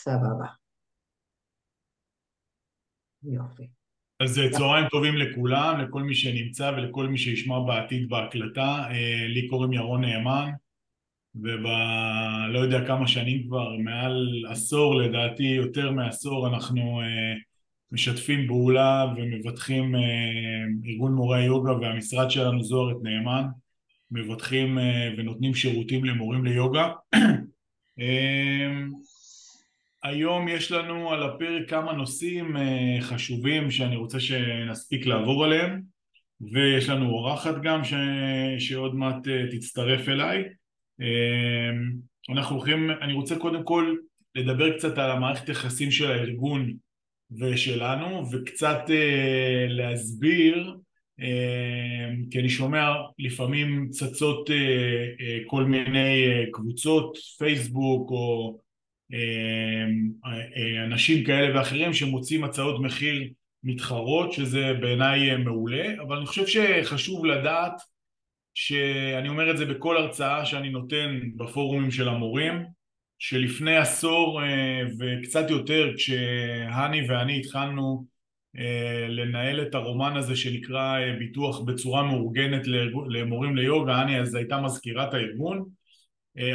סבבה, יופי. אז צהריים טובים לכולם, לכל מי שנמצא ולכל מי שישמע בעתיד בהקלטה. לי קוראים ירון נאמן, לא יודע כמה שנים כבר, מעל עשור לדעתי, יותר מעשור, אנחנו משתפים פעולה ומבטחים, ארגון מורי היוגה והמשרד שלנו זוהר את נאמן, מבטחים ונותנים שירותים למורים ליוגה. היום יש לנו על הפרק כמה נושאים חשובים שאני רוצה שנספיק לעבור עליהם, ויש לנו אורחת גם שעוד מעט תצטרף אליי. אני רוצה קודם כל לדבר קצת על המערכת יחסים של הארגון ושלנו, וקצת להסביר, כי אני שומע לפעמים צצות כל מיני קבוצות פייסבוק או אנשים כאלה ואחרים שמוצאים הצעות מחיר מתחרות, שזה בעיניי מעולה, אבל אני חושב שחשוב לדעת, שאני אומר את זה בכל הרצאה שאני נותן בפורומים של המורים, שלפני עשור וקצת יותר, כשהני ואני התחלנו לנהל את הרומן הזה שנקרא ביטוח בצורה מאורגנת למורים ליוגה, אני אז הייתה מזכירת הארגון.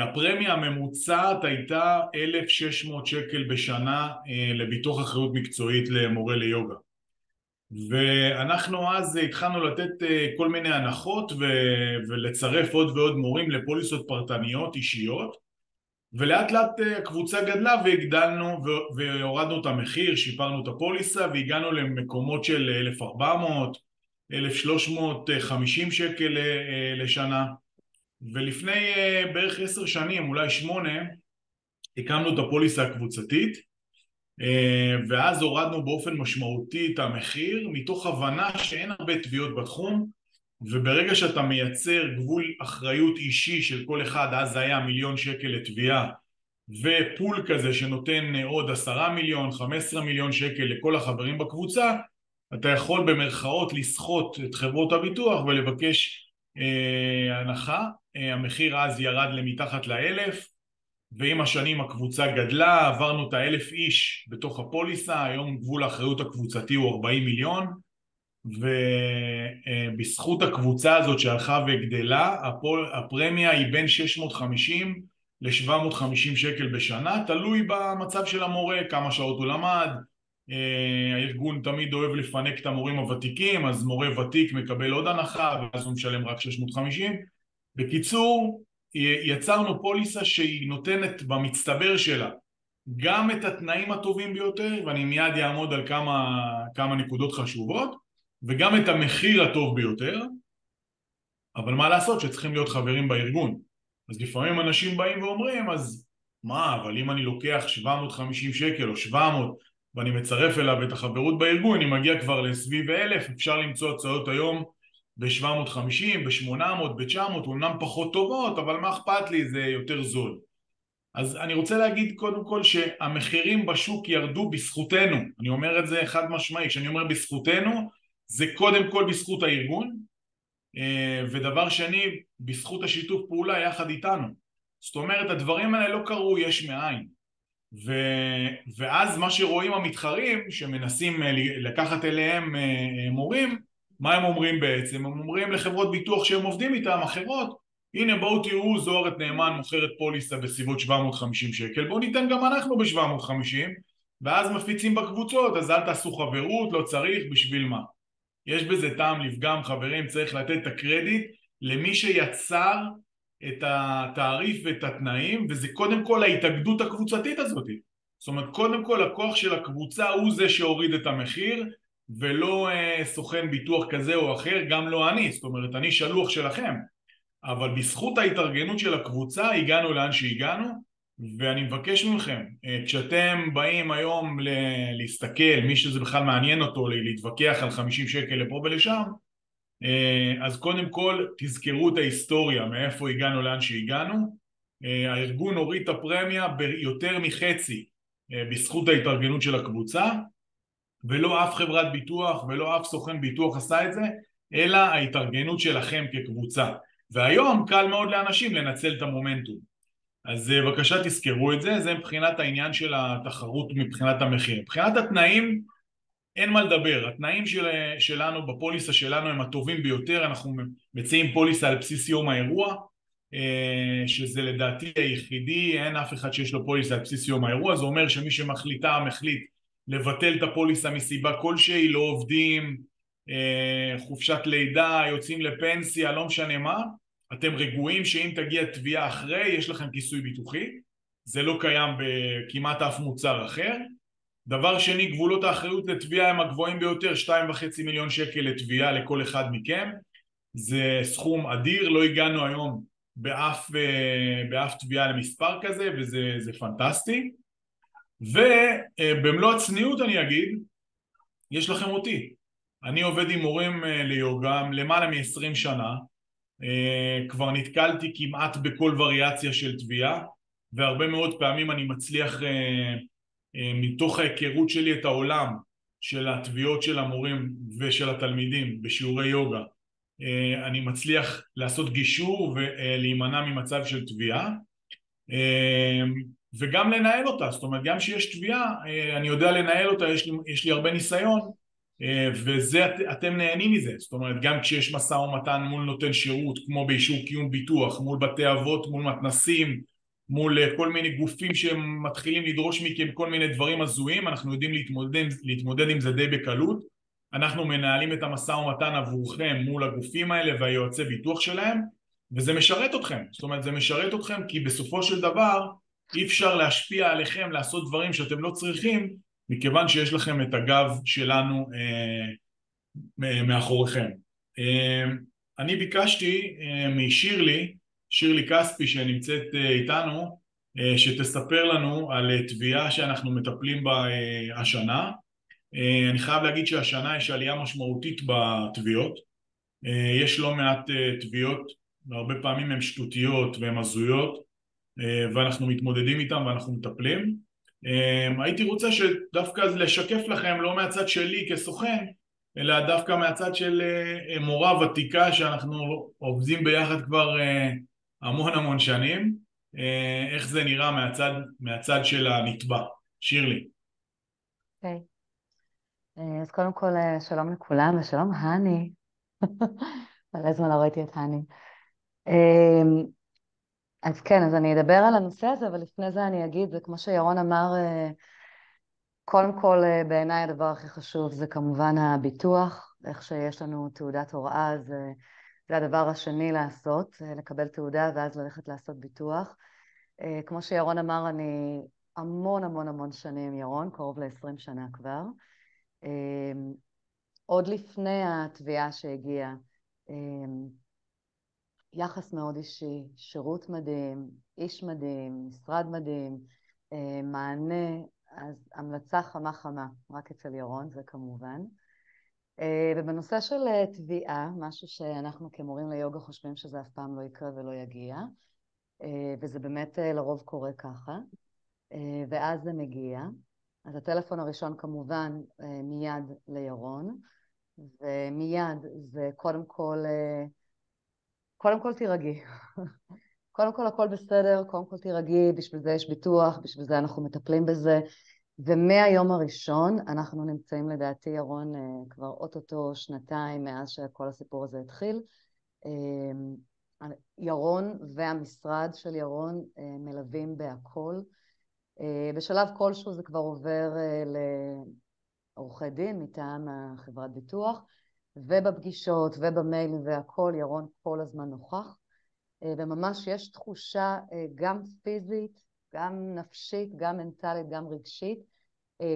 הפרמיה הממוצעת הייתה 1,600 שקל בשנה לביטוח אחריות מקצועית למורה ליוגה, ואנחנו אז התחלנו לתת כל מיני הנחות ולצרף עוד ועוד מורים לפוליסות פרטניות אישיות, ולאט לאט הקבוצה גדלה והגדלנו והורדנו את המחיר, שיפרנו את הפוליסה והגענו למקומות של 1,400, 1,350 שקל לשנה. ולפני בערך 10 שנים, אולי 8, הקמנו את הפוליסה הקבוצתית, ואז הורדנו באופן משמעותי את המחיר, מתוך הבנה שאין הרבה תביעות בתחום, וברגע שאתה מייצר גבול אחריות אישי של כל אחד, אז זה היה 1,000,000 שקל לתביעה, ופול כזה שנותן עוד 10 מיליון, 15 מיליון שקל לכל החברים בקבוצה, אתה יכול במרכאות לסחוט את חברות הביטוח ולבקש הנחה. המחיר אז ירד למתחת ל1,000, ועם השנים הקבוצה גדלה, עברנו את 1,000 איש בתוך הפוליסה, היום גבול האחריות הקבוצתי הוא 40 מיליון, ובזכות הקבוצה הזאת שהלכה וגדלה, הפרמיה היא בין 650 ל-750 שקל בשנה, תלוי במצב של המורה, כמה שעות הוא למד. הארגון תמיד אוהב לפנק את המורים הוותיקים, אז מורה ותיק מקבל עוד הנחה, ואז הוא משלם רק 650. בקיצור, יצרנו פוליסה שהיא נותנת במצטבר שלה גם את התנאים הטובים ביותר, ואני מיד יעמוד על כמה נקודות חשובות, וגם את המחיר הטוב ביותר. אבל מה לעשות שצריכים להיות חברים בארגון. אז לפעמים אנשים באים ואומרים, אז מה, אבל אם אני לוקח 750 שקל או 700 ואני מצרף אליו את החברות בארגון, אני מגיע כבר לסביב 1,000, אפשר למצוא הצעות היום ב-750, ב-800, ב-900, אומנם פחות טובות, אבל מה אכפת לי, זה יותר זול. אז אני רוצה להגיד קודם כל שהמחירים בשוק ירדו בזכותנו, אני אומר את זה חד משמעי, כשאני אומר בזכותנו, זה קודם כל בזכות הארגון, ודבר שני, בזכות השיתוף פעולה יחד איתנו. זאת אומרת, הדברים האלה לא קרו יש מאין. ואז מה שרואים המתחרים שמנסים לקחת אליהם מורים, מה הם אומרים בעצם? הם אומרים לחברות ביטוח שהם עובדים איתם, אחרות, הנה בואו תראו, זוהר את נאמן מוכרת פוליסה בסביבות 750 שקל, בואו ניתן גם אנחנו ב-750, ואז מפיצים בקבוצות, אז אל תעשו חברות, לא צריך, בשביל מה? יש בזה טעם לפגם, חברים, צריך לתת את הקרדיט למי שיצר את התעריף ואת התנאים, וזה קודם כל ההתאגדות הקבוצתית הזאת. זאת אומרת, קודם כל הכוח של הקבוצה הוא זה שהוריד את המחיר, ולא סוכן ביטוח כזה או אחר, גם לא אני, זאת אומרת, אני שלוח שלכם. אבל בזכות ההתארגנות של הקבוצה הגענו לאן שהגענו, ואני מבקש מכם, כשאתם באים היום להסתכל, מי שזה בכלל מעניין אותו, להתווכח על 50 שקל לפה ולשם, אז קודם כל תזכרו את ההיסטוריה, מאיפה הגענו לאן שהגענו. הארגון הוריד את הפרמיה ביותר מחצי בזכות ההתארגנות של הקבוצה, ולא אף חברת ביטוח ולא אף סוכן ביטוח עשה את זה, אלא ההתארגנות שלכם כקבוצה. והיום קל מאוד לאנשים לנצל את המומנטום. אז בבקשה תזכרו את זה, זה מבחינת העניין של התחרות מבחינת המחיר. מבחינת התנאים, אין מה לדבר, התנאים שלנו בפוליסה שלנו הם הטובים ביותר, אנחנו מציעים פוליסה על בסיס יום האירוע, שזה לדעתי היחידי, אין אף אחד שיש לו פוליסה על בסיס יום האירוע, זה אומר שמי מחליט לבטל את הפוליסה מסיבה כלשהי, לא עובדים, חופשת לידה, יוצאים לפנסיה, לא משנה מה, אתם רגועים שאם תגיע תביעה אחרי, יש לכם כיסוי ביטוחי, זה לא קיים בכמעט אף מוצר אחר. דבר שני, גבולות האחריות לתביעה הם הגבוהים ביותר, 2.5 מיליון שקל לתביעה לכל אחד מכם, זה סכום אדיר, לא הגענו היום באף תביעה למספר כזה, וזה פנטסטי. ובמלוא הצניעות אני אגיד, יש לכם אותי. אני עובד עם מורים ליוגה למעלה מ-20 שנה, כבר נתקלתי כמעט בכל וריאציה של תביעה, והרבה מאוד פעמים אני מצליח מתוך ההיכרות שלי את העולם של התביעות של המורים ושל התלמידים בשיעורי יוגה, אני מצליח לעשות גישור ולהימנע ממצב של תביעה, וגם לנהל אותה. זאת אומרת, גם שיש תביעה אני יודע לנהל אותה, יש לי הרבה ניסיון, וזה אתם נהנים מזה. זאת אומרת, גם כשיש משא ומתן מול נותן שירות כמו באישור קיום ביטוח, מול בתי אבות, מול מתנסים, מול כל מיני גופים שמתחילים לדרוש מכם כל מיני דברים הזויים, אנחנו יודעים להתמודד עם זה די בקלות. אנחנו מנהלים את המשא ומתן עבורכם מול הגופים האלה והיועצי ביטוח שלהם, וזה משרת אתכם. זאת אומרת, זה משרת אתכם כי בסופו של דבר אי אפשר להשפיע עליכם לעשות דברים שאתם לא צריכים, מכיוון שיש לכם את הגב שלנו מאחוריכם. אני ביקשתי שירלי כספי שנמצאת איתנו, שתספר לנו על תביעה שאנחנו מטפלים בה השנה. אני חייב להגיד שהשנה יש עלייה משמעותית בתביעות, יש לא מעט תביעות, והרבה פעמים הן שטותיות והן הזויות, ואנחנו מתמודדים איתן ואנחנו מטפלים. הייתי רוצה שדווקא לשקף לכם לא מהצד שלי כסוכן, אלא דווקא מהצד של מורה ותיקה שאנחנו עובדים ביחד כבר המון שנים, איך זה נראה מהצד של הנתבע. שירלי. אוקיי. אז קודם כל שלום לכולם ושלום הני. מלא זמן לא ראיתי את הני. אז כן, אז אני אדבר על הנושא הזה, אבל לפני זה אני אגיד, זה כמו שירון אמר, קודם כל בעיניי הדבר הכי חשוב זה כמובן הביטוח, איך שיש לנו תעודת הוראה, זה הדבר השני לעשות, לקבל תעודה ואז ללכת לעשות ביטוח. כמו שירון אמר, אני המון שנים, ירון, קרוב ל-20 שנה כבר. עוד לפני התביעה שהגיעה, יחס מאוד אישי, שירות מדהים, איש מדהים, משרד מדהים, מענה, אז המלצה חמה, רק אצל ירון, זה כמובן. ובנושא של תביעה, משהו שאנחנו כמורים ליוגה חושבים שזה אף פעם לא יקרה ולא יגיע, וזה באמת לרוב קורה ככה, ואז זה מגיע. אז הטלפון הראשון כמובן מיד לירון, ומיד זה קודם כל תירגעי. קודם כל הכל בסדר, קודם כל תירגעי, בשביל זה יש ביטוח, בשביל זה אנחנו מטפלים בזה. ומהיום הראשון אנחנו נמצאים לדעתי ירון כבר אוטוטו שנתיים מאז שכל הסיפור הזה התחיל. ירון והמשרד של ירון מלווים בהכל. בשלב כלשהו זה כבר עובר לעורכי דין מטעם החברת ביטוח, ובפגישות ובמיילים והכל ירון כל הזמן נוכח, וממש יש תחושה גם פיזית, גם נפשית, גם מנטלית, גם רגשית,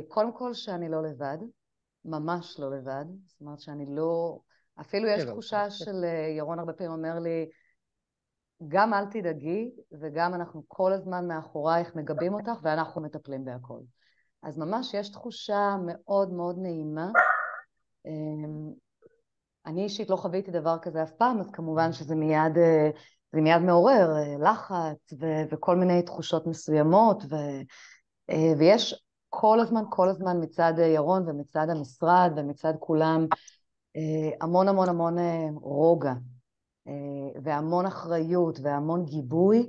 קודם כל שאני לא לבד, ממש לא לבד, זאת אומרת שאני לא, אפילו יש תחושה של ירון הרבה פעמים אומר לי, גם אל תדאגי, וגם אנחנו כל הזמן מאחורייך מגבים אותך, ואנחנו מטפלים בהכל. אז ממש יש תחושה מאוד נעימה. אני אישית לא חוויתי דבר כזה אף פעם, אז כמובן שזה מיד מעורר לחץ וכל מיני תחושות מסוימות, ויש כל הזמן מצד ירון ומצד המשרד ומצד כולם המון רוגע והמון אחריות והמון גיבוי,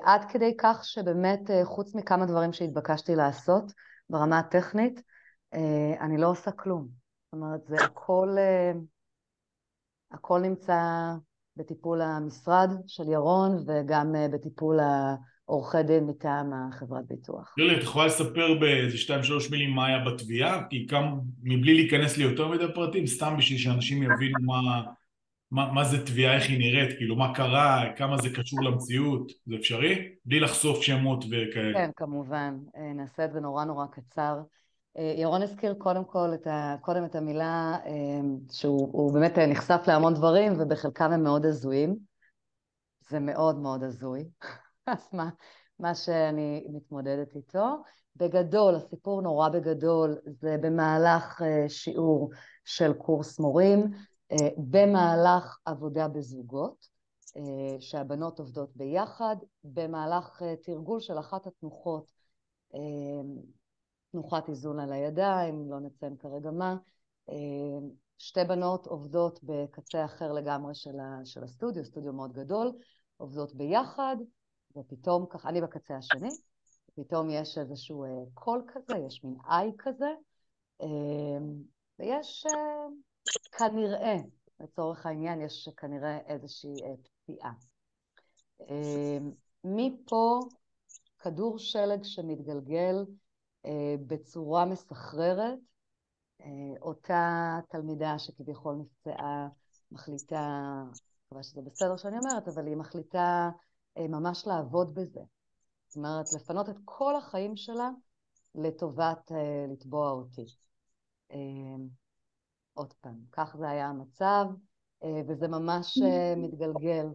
עד כדי כך שבאמת חוץ מכמה דברים שהתבקשתי לעשות ברמה הטכנית, אני לא עושה כלום. זאת אומרת, זה הכל נמצא בטיפול המשרד של ירון, וגם בטיפול העורכי דין מטעם החברת ביטוח. תראי, את יכולה לספר באיזה 2-3 מילים מה היה בתביעה? כי מבלי להיכנס לי יותר מדי פרטים, סתם בשביל שאנשים יבינו מה זה תביעה, איך היא נראית, כאילו מה קרה, כמה זה קשור למציאות, זה אפשרי? בלי לחשוף שמות וכאלה. כן, כמובן, נעשה את זה נורא נורא קצר. ירון הזכיר קודם את המילה שהוא באמת נחשף להמון דברים, ובחלקם הם מאוד הזויים. זה מאוד מאוד הזוי. אז מה שאני מתמודדת איתו. בגדול, הסיפור נורא בגדול, זה במהלך שיעור של קורס מורים, במהלך עבודה בזוגות, שהבנות עובדות ביחד, במהלך תרגול של אחת התנוחות, תנוחת איזון על הידיים, לא נציין כרגע מה, שתי בנות עובדות בקצה אחר לגמרי של הסטודיו, סטודיו מאוד גדול, עובדות ביחד, ופתאום ככה, אני בקצה השני, פתאום יש איזשהו קול כזה, יש מין איי כזה, ויש כנראה, לצורך העניין, יש כנראה איזושהי פציעה. מפה כדור שלג שמתגלגל בצורה מסחררת, אותה תלמידה שכביכול נפצעה מחליטה, מקווה שזה בסדר שאני אומרת, אבל היא מחליטה ממש לעבוד בזה. זאת אומרת, לפנות את כל החיים שלה לטובת לתבוע אותי. עוד פעם, כך זה היה המצב, וזה ממש מתגלגל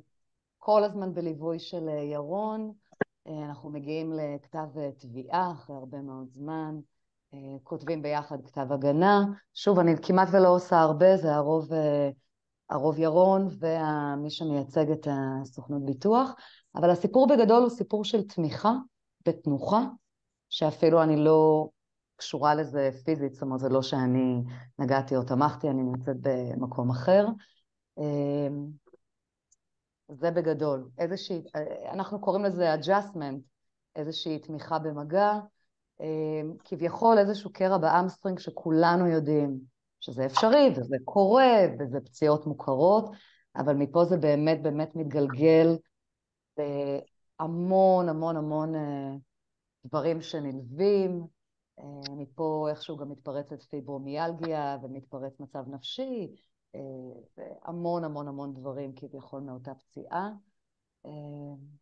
כל הזמן בליווי של ירון. אנחנו מגיעים לכתב תביעה אחרי הרבה מאוד זמן, כותבים ביחד כתב הגנה. שוב, אני כמעט ולא עושה הרבה, זה הרוב ירון ומי שמייצג את הסוכנות ביטוח, אבל הסיפור בגדול הוא סיפור של תמיכה בתנוחה, שאפילו אני לא קשורה לזה פיזית, זאת אומרת, זה לא שאני נגעתי או תמכתי, אני נמצאת במקום אחר. זה בגדול. אנחנו קוראים לזה adjustment, איזושהי תמיכה במגע, כביכול איזשהו קרע באמסטרינג שכולנו יודעים שזה אפשרי, וזה קורה, וזה פציעות מוכרות, אבל מפה זה באמת באמת מתגלגל בהמון המון המון דברים שנלווים. מפה איכשהו גם מתפרצת פיברומיאלגיה ומתפרץ מצב נפשי, והמון המון המון דברים כביכול מאותה פציעה.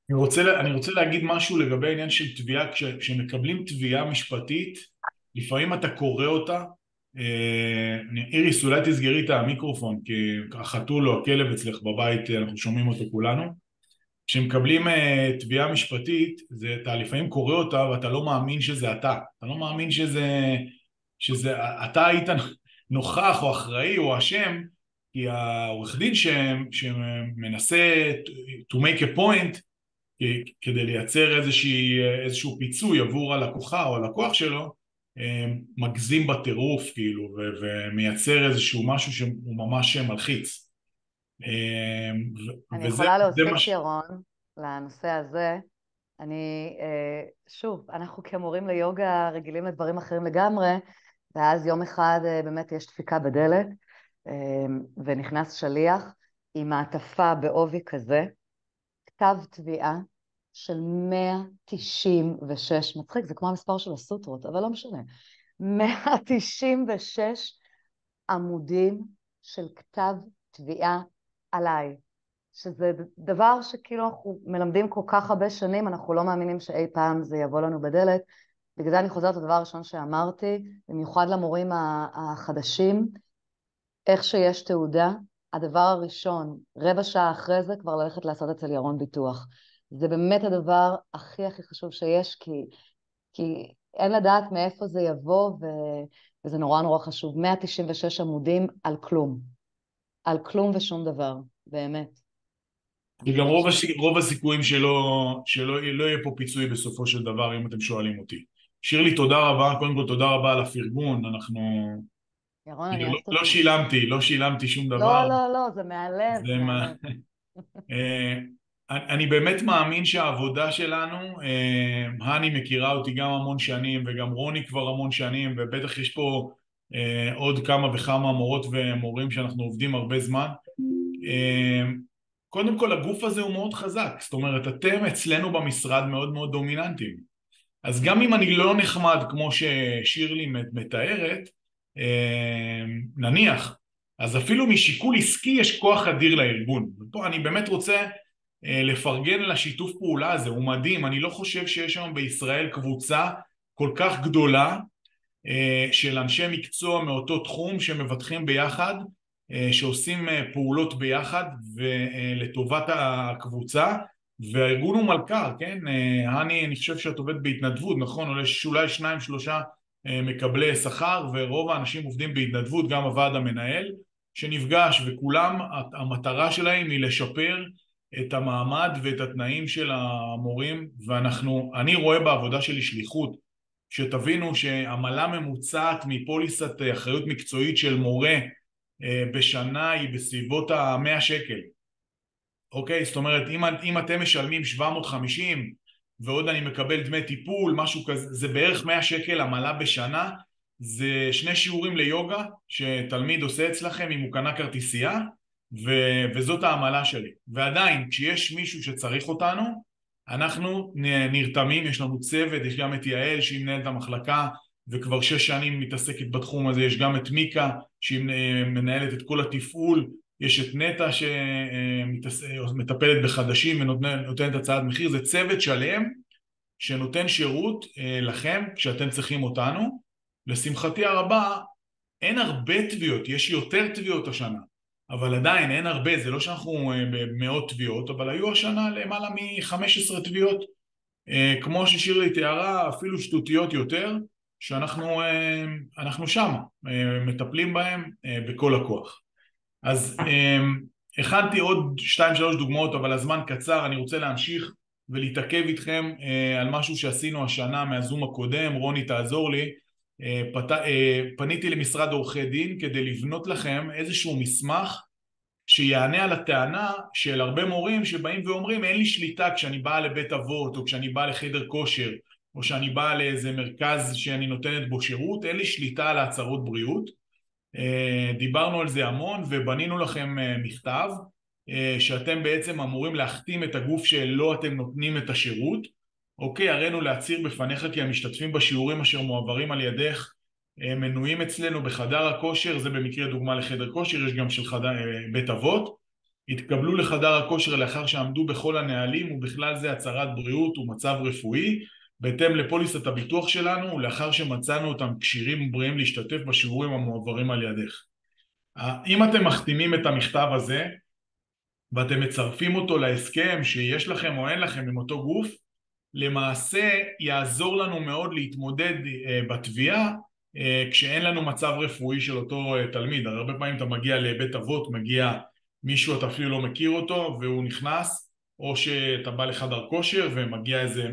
אני רוצה להגיד משהו לגבי העניין של תביעה. כשמקבלים תביעה משפטית, לפעמים אתה קורא אותה. איריס, אולי תסגרי את המיקרופון, כי החתול או הכלב אצלך בבית, אנחנו שומעים אותו כולנו. כשמקבלים תביעה משפטית, אתה לפעמים קורא אותה ואתה לא מאמין שזה אתה. אתה לא מאמין שזה אתה היית נוכח או אחראי או אשם, כי העורך דין שמנסה to make a point כדי לייצר איזשהו פיצוי עבור הלקוחה או הלקוח שלו, מגזים בטירוף כאילו, ומייצר איזשהו משהו שהוא ממש מלחיץ. אני יכולה להוסיף ירון לנושא הזה. שוב, אנחנו כמורים ליוגה רגילים לדברים אחרים לגמרי, ואז יום אחד באמת יש דפיקה בדלת, ונכנס שליח עם מעטפה בעובי כזה, כתב תביעה של 196, מצחיק, זה כמו המספר של הסוטרות, אבל לא משנה, 196 עמודים של כתב תביעה עליי, שזה דבר שכאילו אנחנו מלמדים כל כך הרבה שנים, אנחנו לא מאמינים שאי פעם זה יבוא לנו בדלת. בגלל זה אני חוזרת לדבר הראשון שאמרתי, במיוחד למורים החדשים, איך שיש תעודה, הדבר הראשון, רבע שעה אחרי זה, כבר ללכת לעשות אצל ירון ביטוח. זה באמת הדבר הכי הכי חשוב שיש, כי אין לדעת מאיפה זה יבוא, וזה נורא נורא חשוב. 196 עמודים על כלום. על כלום ושום דבר, באמת. וגם רוב הסיכויים שלא יהיה פה פיצוי בסופו של דבר, אם אתם שואלים אותי. שירלי, תודה רבה. קודם כל, תודה רבה על הפרגון. אנחנו... ירון, אני אוהבת אותך. לא שילמתי שום דבר. לא, זה מהלב, זה מהלב. אני באמת מאמין שהעבודה שלנו, הני מכירה אותי גם המון שנים וגם רוני כבר המון שנים, ובטח יש פה עוד כמה וכמה מורות ומורים שאנחנו עובדים הרבה זמן. קודם כל הגוף הזה הוא מאוד חזק, זאת אומרת אתם אצלנו במשרד מאוד מאוד דומיננטיים, אז גם אם אני לא נחמד כמו ששירלי מתארת, נניח, אז אפילו משיקול עסקי יש כוח אדיר לארגון. ופה אני באמת רוצה לפרגן לשיתוף פעולה הזה, הוא מדהים. אני לא חושב שיש היום בישראל קבוצה כל כך גדולה של אנשי מקצוע מאותו תחום שמבטחים ביחד, שעושים פעולות ביחד ולטובת הקבוצה, והארגון הוא מלכר, כן? אני חושב שאת עובדת בהתנדבות, נכון? אולי 2-3 מקבלי שכר, ורוב האנשים עובדים בהתנדבות, גם הוועד המנהל שנפגש, וכולם המטרה שלהם היא לשפר את המעמד ואת התנאים של המורים, ואני רואה בעבודה שלי שליחות, שתבינו שעמלה ממוצעת מפוליסת אחריות מקצועית של מורה בשנה היא בסביבות ה-100 שקל. אוקיי? זאת אומרת, אם אתם משלמים 750 ועוד אני מקבל דמי טיפול, משהו כזה, זה בערך 100 שקל עמלה בשנה, זה 2 שיעורים ליוגה שתלמיד עושה אצלכם אם הוא קנה כרטיסייה, וזאת העמלה שלי. ועדיין, כשיש מישהו שצריך אותנו, אנחנו נרתמים, יש לנו צוות, יש גם את יעל שהיא מנהלת המחלקה, וכבר 6 שנים מתעסקת בתחום הזה, יש גם את מיקה שהיא מנהלת את כל התפעול, יש את נטה שמטפלת בחדשים ונותנת הצעת מחיר, זה צוות שלם שנותן שירות לכם כשאתם צריכים אותנו. לשמחתי הרבה, אין הרבה תביעות, יש יותר תביעות השנה, אבל עדיין אין הרבה, זה לא שאנחנו במאות תביעות, אבל היו השנה למעלה מ-15 תביעות, כמו ששירלי תיארה, אפילו שטותיות יותר, שאנחנו שם, מטפלים בהם בכל הכוח. אז הכנתי עוד 2-3 דוגמאות, אבל הזמן קצר, אני רוצה להמשיך ולהתעכב איתכם על משהו שעשינו השנה מהזום הקודם, רוני תעזור לי, פניתי למשרד עורכי דין כדי לבנות לכם איזשהו מסמך שיענה על הטענה של הרבה מורים שבאים ואומרים אין לי שליטה כשאני באה לבית אבות או כשאני באה לחדר כושר או שאני באה לאיזה מרכז שאני נותנת בו שירות, אין לי שליטה על הצהרות בריאות. דיברנו על זה המון ובנינו לכם מכתב שאתם בעצם אמורים להחתים את הגוף שלא אתם נותנים את השירות. אוקיי, הראינו להצהיר בפניך כי המשתתפים בשיעורים אשר מועברים על ידך מנויים אצלנו בחדר הכושר, זה במקרה דוגמה לחדר כושר, יש גם של בית אבות, התקבלו לחדר הכושר לאחר שעמדו בכל הנהלים ובכלל זה הצהרת בריאות ומצב רפואי בהתאם לפוליסת הביטוח שלנו ולאחר שמצאנו אותם כשירים ובריאים להשתתף בשיעורים המועברים על ידך. אם אתם מחתימים את המכתב הזה ואתם מצרפים אותו להסכם שיש לכם או אין לכם עם אותו גוף, למעשה יעזור לנו מאוד להתמודד בתביעה כשאין לנו מצב רפואי של אותו תלמיד. הרבה פעמים אתה מגיע לבית אבות, מגיע מישהו אתה אפילו לא מכיר אותו והוא נכנס, או שאתה בא לחדר כושר ומגיע איזה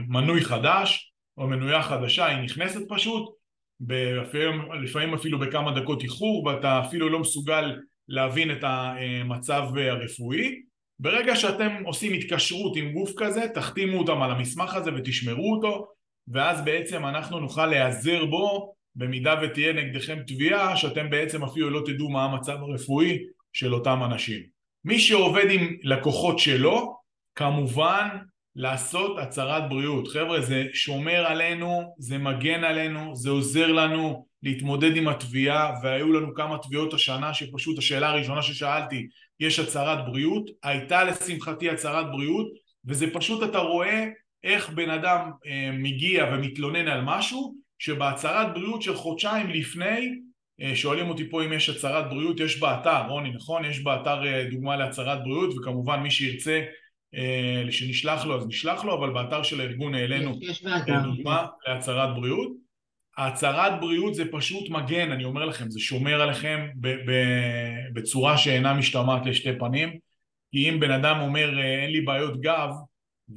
מנוי חדש או מנויה חדשה, היא נכנסת פשוט לפעמים אפילו בכמה דקות איחור ואתה אפילו לא מסוגל להבין את המצב הרפואי. ברגע שאתם עושים התקשרות עם גוף כזה, תחתימו אותם על המסמך הזה ותשמרו אותו, ואז בעצם אנחנו נוכל להיעזר בו במידה ותהיה נגדכם תביעה שאתם בעצם אפילו לא תדעו מה המצב הרפואי של אותם אנשים. מי שעובד עם לקוחות שלו, כמובן לעשות הצהרת בריאות. חבר'ה, זה שומר עלינו, זה מגן עלינו, זה עוזר לנו להתמודד עם התביעה, והיו לנו כמה תביעות השנה שפשוט השאלה הראשונה ששאלתי, יש הצהרת בריאות? הייתה לשמחתי הצהרת בריאות, וזה פשוט אתה רואה איך בן אדם מגיע ומתלונן על משהו, שבהצהרת בריאות של חודשיים לפני, שואלים אותי פה אם יש הצהרת בריאות, יש באתר, רוני, נכון? יש באתר דוגמה להצהרת בריאות, וכמובן מי שירצה שנשלח לו אז נשלח לו, אבל באתר של הארגון העלינו דוגמה להצהרת בריאות. ההצהרת בריאות זה פשוט מגן, אני אומר לכם, זה שומר עליכם בצורה שאינה משתמעת לשתי פנים, כי אם בן אדם אומר אין לי בעיות גב,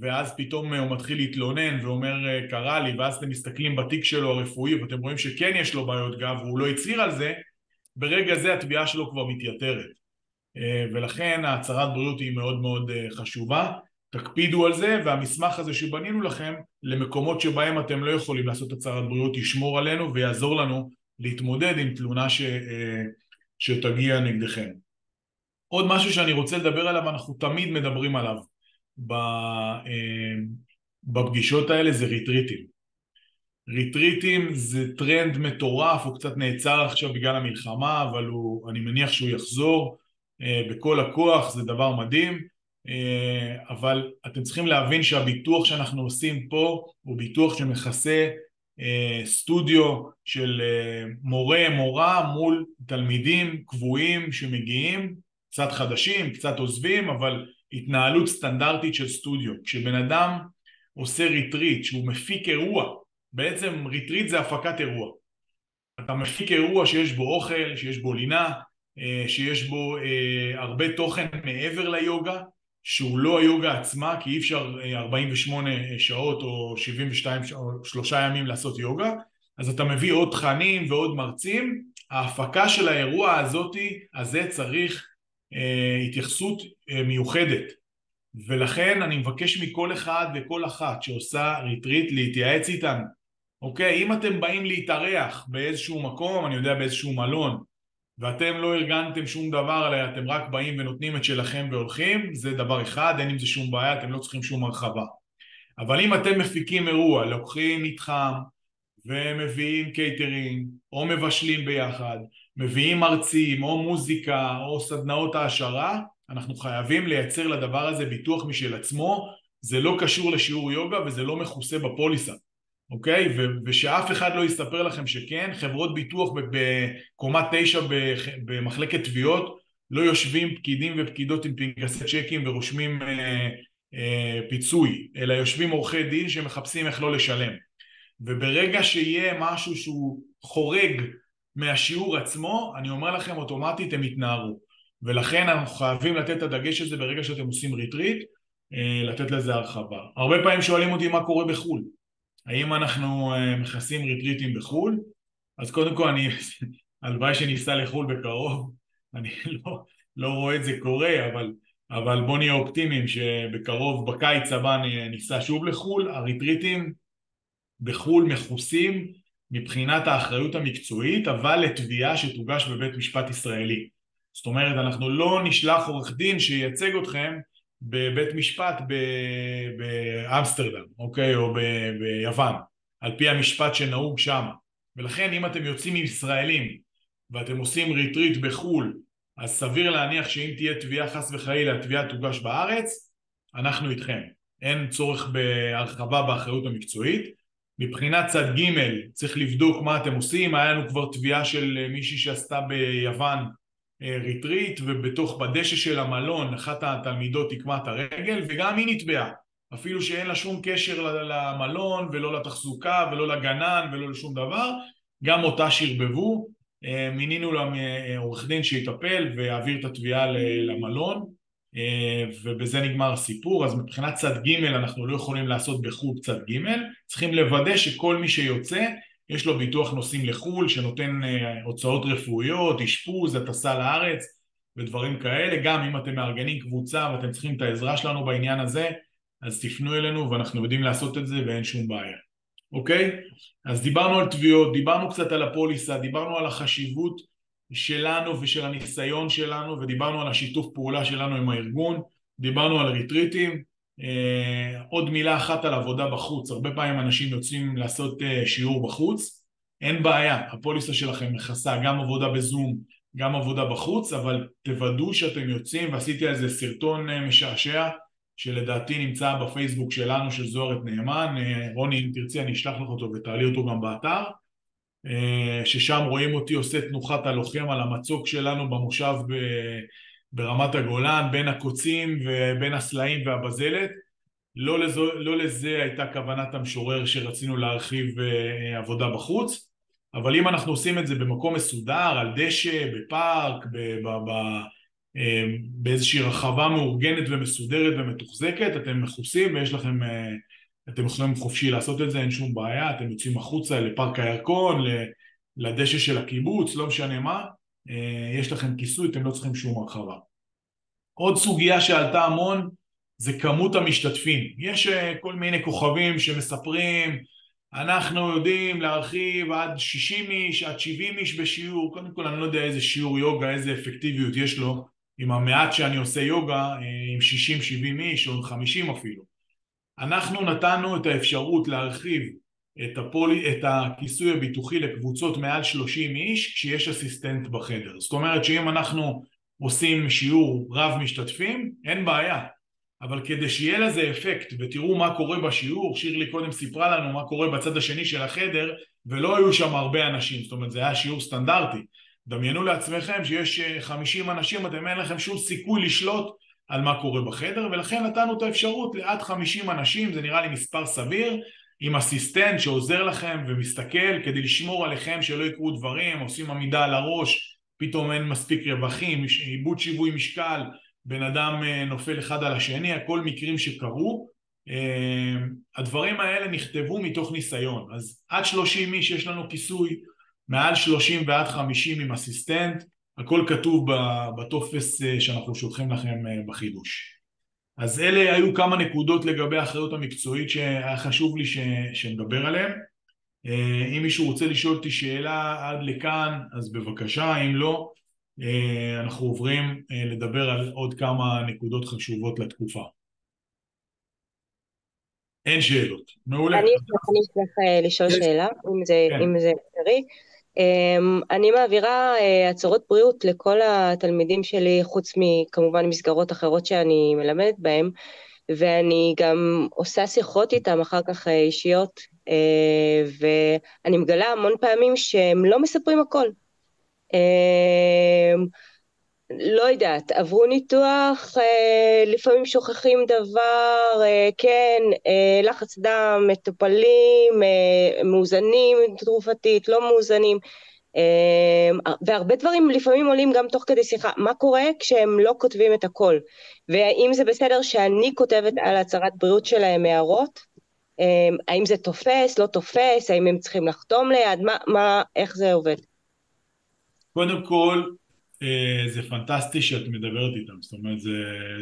ואז פתאום הוא מתחיל להתלונן ואומר קרה לי, ואז אתם מסתכלים בתיק שלו הרפואי ואתם רואים שכן יש לו בעיות גב והוא לא הצהיר על זה, ברגע זה התביעה שלו כבר מתייתרת. ולכן ההצהרת בריאות היא מאוד מאוד חשובה. תקפידו על זה, והמסמך הזה שבנינו לכם למקומות שבהם אתם לא יכולים לעשות הצהרת בריאות ישמור עלינו ויעזור לנו להתמודד עם תלונה שתגיע נגדכם. עוד משהו שאני רוצה לדבר עליו, אנחנו תמיד מדברים עליו בפגישות האלה, זה ריטריטים. ריטריטים זה טרנד מטורף, הוא קצת נעצר עכשיו בגלל המלחמה, אבל אני מניח שהוא יחזור בכל הכוח, זה דבר מדהים, אבל אתם צריכים להבין שהביטוח שאנחנו עושים פה הוא ביטוח שמכסה סטודיו של מורה, מורה מול תלמידים קבועים שמגיעים, קצת חדשים, קצת עוזבים, אבל התנהלות סטנדרטית של סטודיו. כשבן אדם עושה ריטריט, שהוא מפיק אירוע, בעצם ריטריט זה הפקת אירוע. אתה מפיק אירוע שיש בו אוכל, שיש בו לינה, שיש בו הרבה תוכן מעבר ליוגה, שהוא לא היוגה עצמה, כי אי אפשר 48 שעות או 72 או 3 ימים לעשות יוגה, אז אתה מביא עוד תכנים ועוד מרצים. ההפקה של האירוע הזה צריך התייחסות מיוחדת, ולכן אני מבקש מכל אחד וכל אחת שעושה ריטריט להתייעץ איתנו. אוקיי, אם אתם באים להתארח באיזשהו מקום, אני יודע באיזשהו מלון, ואתם לא ארגנתם שום דבר עליי, אתם רק באים ונותנים את שלכם והולכים, זה דבר אחד, אין עם זה שום בעיה, אתם לא צריכים שום הרחבה. אבל אם אתם מפיקים אירוע, לוקחים מתחם ומביאים קייטרינג, או מבשלים ביחד, מביאים מרצים, או מוזיקה, או סדנאות העשרה, אנחנו חייבים לייצר לדבר הזה ביטוח משל עצמו. זה לא קשור לשיעור יוגה וזה לא מכוסה בפוליסה, אוקיי? ושאף אחד לא יספר לכם שכן. חברות ביטוח בקומה 9 במחלקת תביעות לא יושבים פקידים ופקידות עם פנקסי צ'קים ורושמים פיצוי, אלא יושבים עורכי דין שמחפשים איך לא לשלם. וברגע שיהיה משהו שהוא חורג מהשיעור עצמו, אני אומר לכם אוטומטית הם יתנערו. ולכן אנחנו חייבים לתת את הדגש הזה ברגע שאתם עושים ריטריט, לתת לזה הרחבה. הרבה פעמים שואלים אותי מה קורה בחול. האם אנחנו מכסים ריטריטים בחול? אז קודם כל הלוואי שניסע לחול בקרוב. אני לא רואה את זה קורה, אבל בוא נהיה אופטימיים שבקרוב בקיץ הבא ניסע שוב לחול. הריטריטים בחול מכוסים מבחינת האחריות המקצועית, אבל לתביעה שתוגש בבית משפט ישראלי. זאת אומרת, אנחנו לא נשלח עורך דין שייצג אתכם בבית משפט באמסטרדם, אוקיי, או ביוון, על פי המשפט שנהוג שם. ולכן אם אתם יוצאים עם ישראלים ואתם עושים ריטריט בחול, אז סביר להניח שאם תהיה תביעה חס וחלילה, התביעה תוגש בארץ, אנחנו איתכם. אין צורך בהרחבה באחריות המקצועית. מבחינת צד ג' צריך לבדוק מה אתם עושים. היה לנו כבר תביעה של מישהי שעשתה ביוון ריטריט, ובתוך בדשא של המלון אחת התלמידות תקמה את הרגל, וגם היא נתבעה, אפילו שאין לה שום קשר למלון ולא לתחזוקה ולא לגנן ולא לשום דבר, גם אותה שרבבו. מינינו לה עורך דין שיטפל ויעביר את התביעה למלון, ובזה נגמר הסיפור. אז מבחינת צד ג' אנחנו לא יכולים לעשות בחו"ל צד ג', צריכים לוודא שכל מי שיוצא יש לו ביטוח נוסעים לחו"ל שנותן הוצאות רפואיות, אשפוז, הטסה לארץ ודברים כאלה. גם אם אתם מארגנים קבוצה ואתם צריכים את העזרה שלנו בעניין הזה, אז תפנו אלינו ואנחנו יודעים לעשות את זה ואין שום בעיה. אוקיי? אז דיברנו על תביעות, דיברנו קצת על הפוליסה, דיברנו על החשיבות שלנו ושל הניסיון שלנו, ודיברנו על השיתוף פעולה שלנו עם הארגון, דיברנו על ריטריטים. עוד מילה אחת על עבודה בחוץ. הרבה פעמים אנשים יוצאים לעשות שיעור בחוץ, אין בעיה, הפוליסה שלכם מכסה גם עבודה בזום, גם עבודה בחוץ, אבל תוודאו שאתם יוצאים, ועשיתי על זה סרטון משעשע שלדעתי נמצא בפייסבוק שלנו של זוהר את נאמן. רוני, אם תרצי אני אשלח לך אותו ותעלי אותו גם באתר, ששם רואים אותי עושה תנוחת הלוחם על המצוק שלנו במושב ברמת הגולן, בין הקוצים ובין הסלעים והבזלת. לא לזה הייתה כוונת המשורר שרצינו להרחיב עבודה בחוץ, אבל אם אנחנו עושים את זה במקום מסודר, על דשא, בפארק, באיזושהי רחבה מאורגנת ומסודרת ומתוחזקת, אתם מכוסים ויש לכם, אתם יכולים חופשי לעשות את זה, אין שום בעיה. אתם יוצאים החוצה לפארק הירקון, לדשא של הקיבוץ, לא משנה מה, יש לכם כיסוי, אתם לא צריכים שום הרחבה. עוד סוגיה שעלתה המון זה כמות המשתתפים. יש כל מיני כוכבים שמספרים, אנחנו יודעים להרחיב עד 60 איש, עד 70 איש בשיעור. קודם כל אני לא יודע איזה שיעור יוגה, איזה אפקטיביות יש לו עם המעט שאני עושה יוגה, עם 60-70 איש או 50 אפילו. אנחנו נתנו את האפשרות להרחיב את הכיסוי הביטוחי לקבוצות מעל 30 איש כשיש אסיסטנט בחדר. זאת אומרת שאם אנחנו עושים שיעור רב משתתפים, אין בעיה. אבל כדי שיהיה לזה אפקט ותראו מה קורה בשיעור, שירלי קודם סיפרה לנו מה קורה בצד השני של החדר, ולא היו שם הרבה אנשים, זאת אומרת זה היה שיעור סטנדרטי. דמיינו לעצמכם שיש 50 אנשים, אתם אין לכם שום סיכוי לשלוט על מה קורה בחדר, ולכן נתנו את האפשרות לעד 50 אנשים, זה נראה לי מספר סביר, עם אסיסטנט שעוזר לכם ומסתכל כדי לשמור עליכם שלא יקרו דברים, עושים עמידה על הראש, פתאום אין מספיק רווחים, איבוד שיווי משקל, בן אדם נופל אחד על השני, הכל מקרים שקרו. הדברים האלה נכתבו מתוך ניסיון, אז עד 30 איש יש לנו כיסוי, מעל 30 ועד 50 עם אסיסטנט, הכל כתוב בטופס שאנחנו שולחים לכם בחידוש. אז אלה היו כמה נקודות לגבי האחריות המקצועית שהיה חשוב לי שנדבר עליהן. אם מישהו רוצה לשאול אותי שאלה עד לכאן, אז בבקשה, אם לא, אנחנו עוברים לדבר על עוד כמה נקודות חשובות לתקופה. אין שאלות. מעולה. אני אשמח לשאול שאלה, אם זה אפשרי. אני מעבירה הצהרות בריאות לכל התלמידים שלי, חוץ מכמובן מסגרות אחרות שאני מלמדת בהם, ואני גם עושה שיחות איתם אחר כך אישיות, ואני מגלה המון פעמים שהם לא מספרים הכל. לא יודעת, עברו ניתוח, לפעמים שוכחים דבר, כן, לחץ דם, מטופלים, מאוזנים תרופתית, לא מאוזנים, והרבה דברים לפעמים עולים גם תוך כדי שיחה. מה קורה כשהם לא כותבים את הכל? והאם זה בסדר שאני כותבת על הצהרת בריאות שלהם הערות? האם זה תופס, לא תופס? האם הם צריכים לחתום ליד? איך זה עובד? קודם כל, זה פנטסטי שאת מדברת איתם, זאת אומרת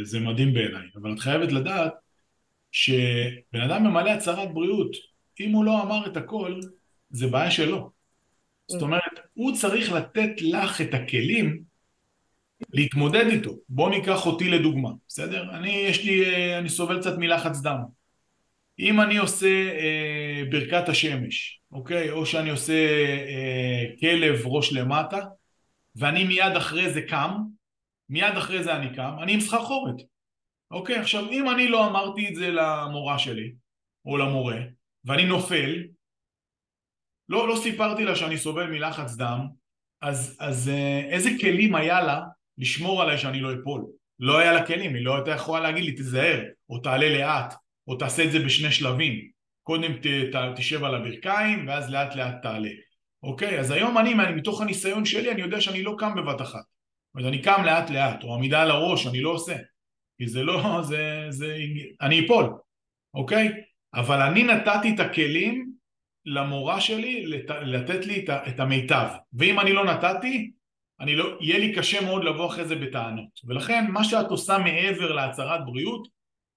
זה מדהים בעיניי, אבל את חייבת לדעת שבן אדם ממלא הצהרת בריאות, אם הוא לא אמר את הכל, זה בעיה שלו. זאת אומרת, הוא צריך לתת לך את הכלים להתמודד איתו. בוא ניקח אותי לדוגמה, בסדר? אני סובל קצת מלחץ דם. אם אני עושה ברכת השמש, אוקיי? או שאני עושה כלב ראש למטה, ואני מיד אחרי זה קם, מיד אחרי זה אני קם, אני עם סחרחורת. אוקיי, עכשיו אם אני לא אמרתי את זה למורה שלי, או למורה, ואני נופל, לא סיפרתי לה שאני סובל מלחץ דם, אז איזה כלים היה לה לשמור עליי שאני לא אפול? לא היה לה כלים, היא לא הייתה יכולה להגיד לי תזהר, או תעלה לאט, או תעשה את זה בשני שלבים. קודם תשב על הברכיים, ואז לאט לאט תעלה. אוקיי, אז היום אני מתוך הניסיון שלי, אני יודע שאני לא קם בבת אחת. אז אני קם לאט לאט, או עמידה על הראש, אני לא עושה. כי זה לא, אני אפול. אוקיי? אבל אני נתתי את הכלים למורה שלי לתת לי את המיטב. ואם אני לא נתתי, יהיה לי קשה מאוד לבוא אחרי זה בטענות. ולכן מה שאת עושה מעבר להצהרת בריאות,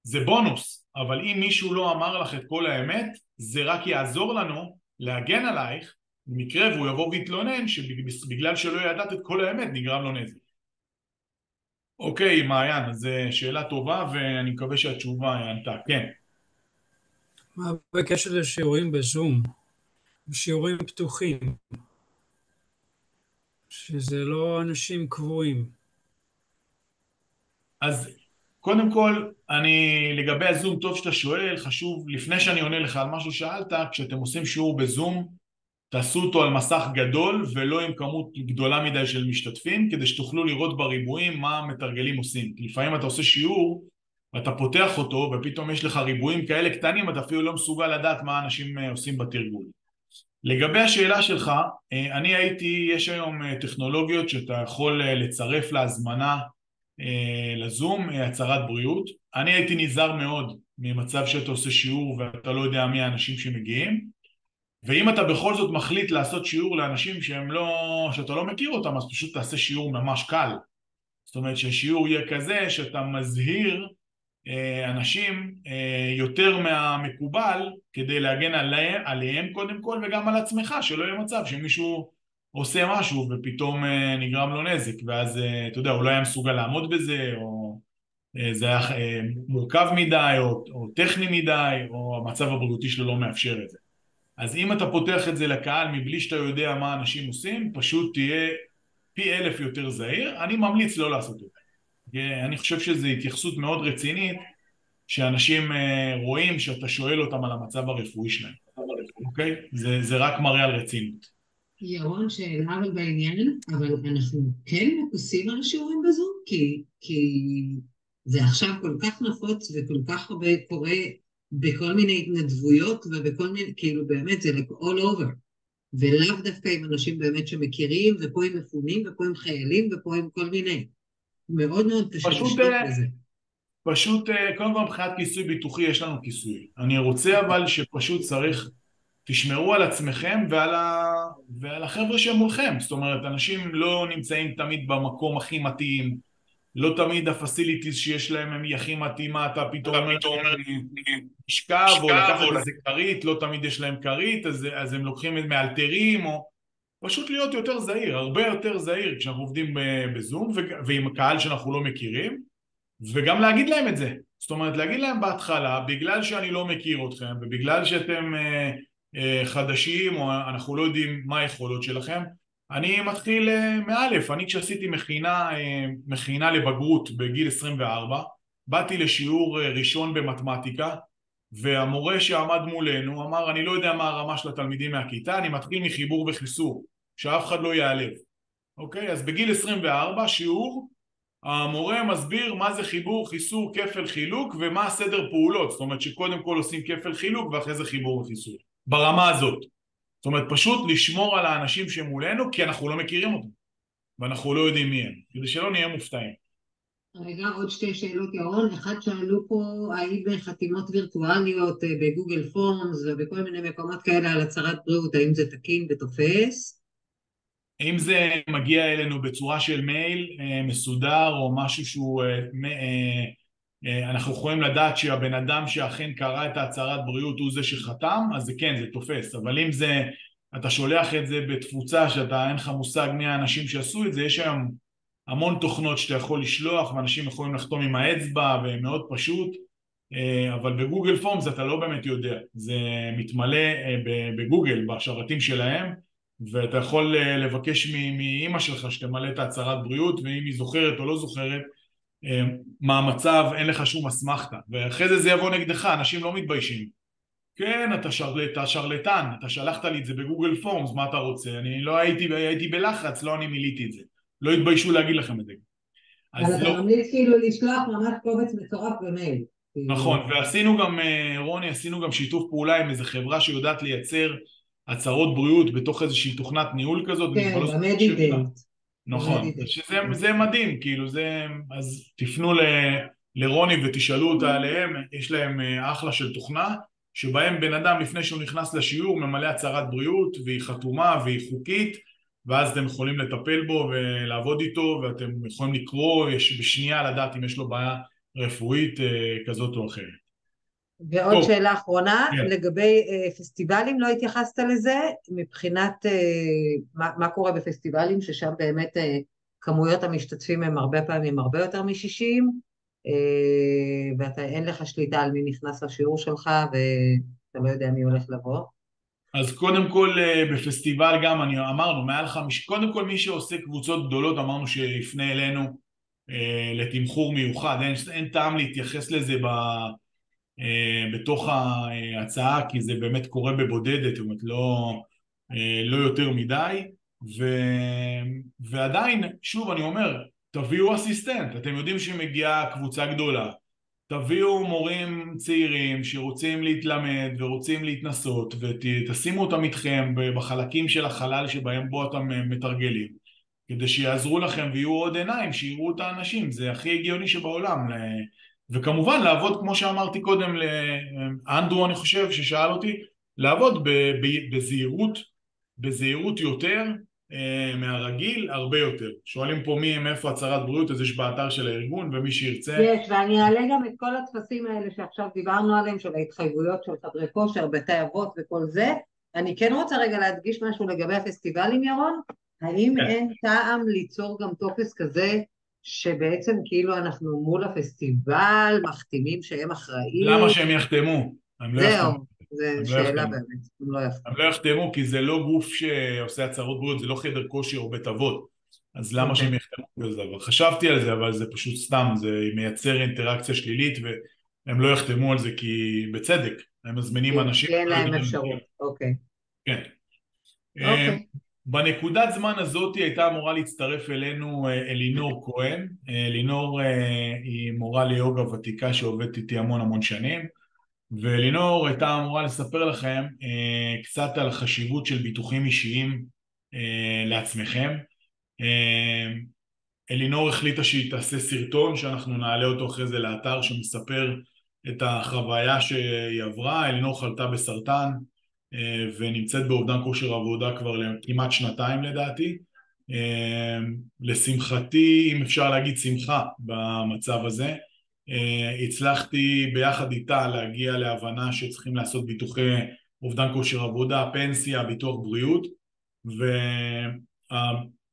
זה בונוס. אבל אם מישהו לא אמר לך את כל האמת, זה רק יעזור לנו להגן עלייך, במקרה והוא יבוא ויתלונן שבגלל שלא ידעת את כל האמת נגרם לו נזק. אוקיי, מעיין, אז שאלה טובה ואני מקווה שהתשובה ענתה. כן. מה בקשר לשיעורים בזום? שיעורים פתוחים, שזה לא אנשים קבועים. אז קודם כל, לגבי הזום, טוב שאתה שואל, חשוב, לפני שאני עונה לך על משהו שאלת, כשאתם עושים שיעור בזום, תעשו אותו על מסך גדול ולא עם כמות גדולה מדי של משתתפים, כדי שתוכלו לראות בריבועים מה המתרגלים עושים. כי לפעמים אתה עושה שיעור ואתה פותח אותו ופתאום יש לך ריבועים כאלה קטנים, אתה אפילו לא מסוגל לדעת מה אנשים עושים בתרגול. לגבי השאלה שלך, יש היום טכנולוגיות שאתה יכול לצרף להזמנה לזום, הצהרת בריאות. אני הייתי נזהר מאוד ממצב שאתה עושה שיעור ואתה לא יודע מי האנשים שמגיעים, ואם אתה בכל זאת מחליט לעשות שיעור לאנשים שאתה לא מכיר אותם, אז פשוט תעשה שיעור ממש קל. זאת אומרת שהשיעור יהיה כזה שאתה מזהיר אנשים יותר מהמקובל כדי להגן עליהם קודם כל וגם על עצמך, שלא יהיה מצב שמישהו עושה משהו ופתאום נגרם לו נזק, ואז אתה יודע, הוא לא היה מסוגל לעמוד בזה, או זה היה מורכב מדי או טכני מדי, או המצב הבריאותי שלו לא מאפשר את זה. אז אם אתה פותח את זה לקהל מבלי שאתה יודע מה אנשים עושים, פשוט תהיה פי 1000 יותר זהיר. אני ממליץ לא לעשות את זה. אני חושב שזו התייחסות מאוד רצינית, שאנשים רואים שאתה שואל אותם על המצב הרפואי שלהם. אוקיי? זה רק מראה על רצינות. ירון, שאלה אבל בעניין, אבל אנחנו כן עושים על השיעורים בזום, כי זה עכשיו כל כך נפוץ וכל כך הרבה קורה בכל מיני התנדבויות ובכל מיני, כאילו באמת זה all over, ולאו דווקא עם אנשים באמת שמכירים, ופה עם מפונים, ופה עם חיילים, ופה עם כל מיני. מאוד מאוד קשה לשלוט בזה. פשוט, קודם כל מבחינת כיסוי ביטוחי יש לנו כיסוי. אני רוצה אבל שפשוט צריך, תשמרו על עצמכם ועל החבר'ה שמולכם. זאת אומרת, אנשים לא נמצאים תמיד במקום הכי מתאים, לא תמיד הפסיליטיז שיש להם הם הכי מתאימה, אתה פתאום משכב או לקחת איזה קרית, לא תמיד יש להם קרית, אז הם לוקחים את מאלתרים, או פשוט להיות יותר זהיר, הרבה יותר זהיר כשאנחנו עובדים בזום ועם קהל שאנחנו לא מכירים, וגם להגיד להם את זה. זאת אומרת, להגיד להם בהתחלה, בגלל שאני לא מכיר אתכם ובגלל שאתם חדשים או אנחנו לא יודעים מה היכולות שלכם, אני מתחיל מאלף. אני כשעשיתי מכינה לבגרות בגיל 24, באתי לשיעור ראשון במתמטיקה, והמורה שעמד מולנו אמר, אני לא יודע מה הרמה של התלמידים מהכיתה, אני מתחיל מחיבור וחיסור, שאף אחד לא יעלב. אוקיי? אז בגיל 24 שיעור, המורה מסביר מה זה חיבור, חיסור, כפל, חילוק, ומה הסדר פעולות. זאת אומרת שקודם כל עושים כפל, חילוק, ואחרי זה חיבור וחיסור. ברמה הזאת. זאת אומרת, פשוט לשמור על האנשים שמולנו, כי אנחנו לא מכירים אותם, ואנחנו לא יודעים מי הם, כדי שלא נהיה מופתעים. רגע, עוד שתי שאלות, ירון. אחד, שאלו פה, האם בחתימות וירטואליות, בגוגל פורמס ובכל מיני מקומות כאלה על הצהרת בריאות, האם זה תקין ותופס? אם זה מגיע אלינו בצורה של מייל מסודר, או משהו שהוא, אנחנו יכולים לדעת שהבן אדם שאכן קרא את ההצהרת בריאות הוא זה שחתם, אז זה כן, זה תופס. אבל אם זה, אתה שולח את זה בתפוצה שאתה אין לך מושג מי האנשים שעשו את זה, יש היום המון תוכנות שאתה יכול לשלוח, ואנשים יכולים לחתום עם האצבע, ומאוד פשוט, אבל בגוגל פורמס אתה לא באמת יודע. זה מתמלא בגוגל, בשרתים שלהם, ואתה יכול לבקש מאמא שלך שתמלא את ההצהרת בריאות, ואם היא זוכרת או לא זוכרת, מה המצב, אין לך שום אסמכתה, ואחרי זה יבוא נגדך, אנשים לא מתביישים. כן, אתה שרלטן, אתה שלחת לי את זה בגוגל פורמס, מה אתה רוצה? אני לא הייתי בלחץ, לא אני מיליתי את זה. לא התביישו להגיד לכם את זה. אבל אתה ממליץ כאילו לשלוח ממש קובץ מטורף במייל. נכון, ועשינו גם, רוני, עשינו גם שיתוף פעולה עם איזו חברה שיודעת לייצר הצהרות בריאות בתוך איזושהי תוכנת ניהול כזאת. כן, במדידנט. נכון, שזה מדהים, כאילו זה, אז תפנו לרוני ותשאלו אותה עליהם, יש להם אחלה של תוכנה, שבהם בן אדם לפני שהוא נכנס לשיעור ממלא הצהרת בריאות, והיא חתומה והיא חוקית, ואז אתם יכולים לטפל בו ולעבוד איתו, ואתם יכולים לקרוא בשנייה לדעת אם יש לו בעיה רפואית כזאת או אחרת. ועוד טוב. שאלה אחרונה, כן. לגבי פסטיבלים, לא התייחסת לזה, מבחינת מה קורה בפסטיבלים, ששם באמת כמויות המשתתפים הם הרבה פעמים הרבה יותר מ-60, ואתה אין לך שליטה על מי נכנס לשיעור שלך, ואתה לא יודע מי הולך לבוא. אז קודם כל בפסטיבל גם אמרנו, קודם כל מי שעושה קבוצות גדולות אמרנו שיפנה אלינו לתמחור מיוחד, אין טעם להתייחס לזה בתוך ההצעה, כי זה באמת קורה בבודדת, זאת אומרת לא יותר מדי, ועדיין, שוב אני אומר, תביאו אסיסטנט, אתם יודעים שמגיעה קבוצה גדולה, תביאו מורים צעירים שרוצים להתלמד ורוצים להתנסות, ותשימו אותם איתכם בחלקים של החלל שבהם בו אתם מתרגלים, כדי שיעזרו לכם ויהיו עוד עיניים שיראו את האנשים, זה הכי הגיוני שבעולם. וכמובן לעבוד, כמו שאמרתי קודם לאנדרו, אני חושב ששאל אותי, לעבוד בזהירות יותר, מהרגיל הרבה יותר. שואלים פה מאיפה הצהרת בריאות, אז יש באתר של הארגון, ומי שירצה... יש, ואני אעלה גם את כל הטפסים האלה שעכשיו דיברנו עליהם, של ההתחייבויות של חדרי כושר, בתי אבות וכל זה. אני כן רוצה רגע להדגיש משהו לגבי הפסטיבלים, ירון. האם אין טעם ליצור גם טופס כזה, שבעצם כאילו אנחנו מול הפסטיבל, מחתימים שהם אחראים? למה שהם יחתמו? זהו, זו שאלה באמת, הם לא יחתמו. הם לא יחתמו כי זה לא גוף שעושה הצהרות בריאות, זה לא חדר כושר או בית אבות. אז למה שהם יחתמו כזה דבר? חשבתי על זה, אבל זה פשוט סתם, זה מייצר אינטראקציה שלילית, והם לא יחתמו על זה כי בצדק, הם מזמינים אנשים... כי אין להם אפשרות, אוקיי. כן. אוקיי. בנקודת זמן הזאת הייתה אמורה להצטרף אלינו אלינור כהן. אלינור היא מורה ליוגה ותיקה שעובדת איתי המון שנים, ואלינור הייתה אמורה לספר לכם קצת על החשיבות של ביטוחים אישיים לעצמכם. אלינור החליטה שהיא תעשה סרטון שאנחנו נעלה אותו אחרי זה לאתר, שמספר את החוויה שהיא עברה. אלינור חלתה בסרטן ונמצאת באובדן כושר עבודה כבר כמעט 2 לדעתי. לשמחתי, אם אפשר להגיד שמחה במצב הזה, הצלחתי ביחד איתה להגיע להבנה שצריכים לעשות ביטוחי אובדן כושר עבודה, פנסיה, ביטוח בריאות,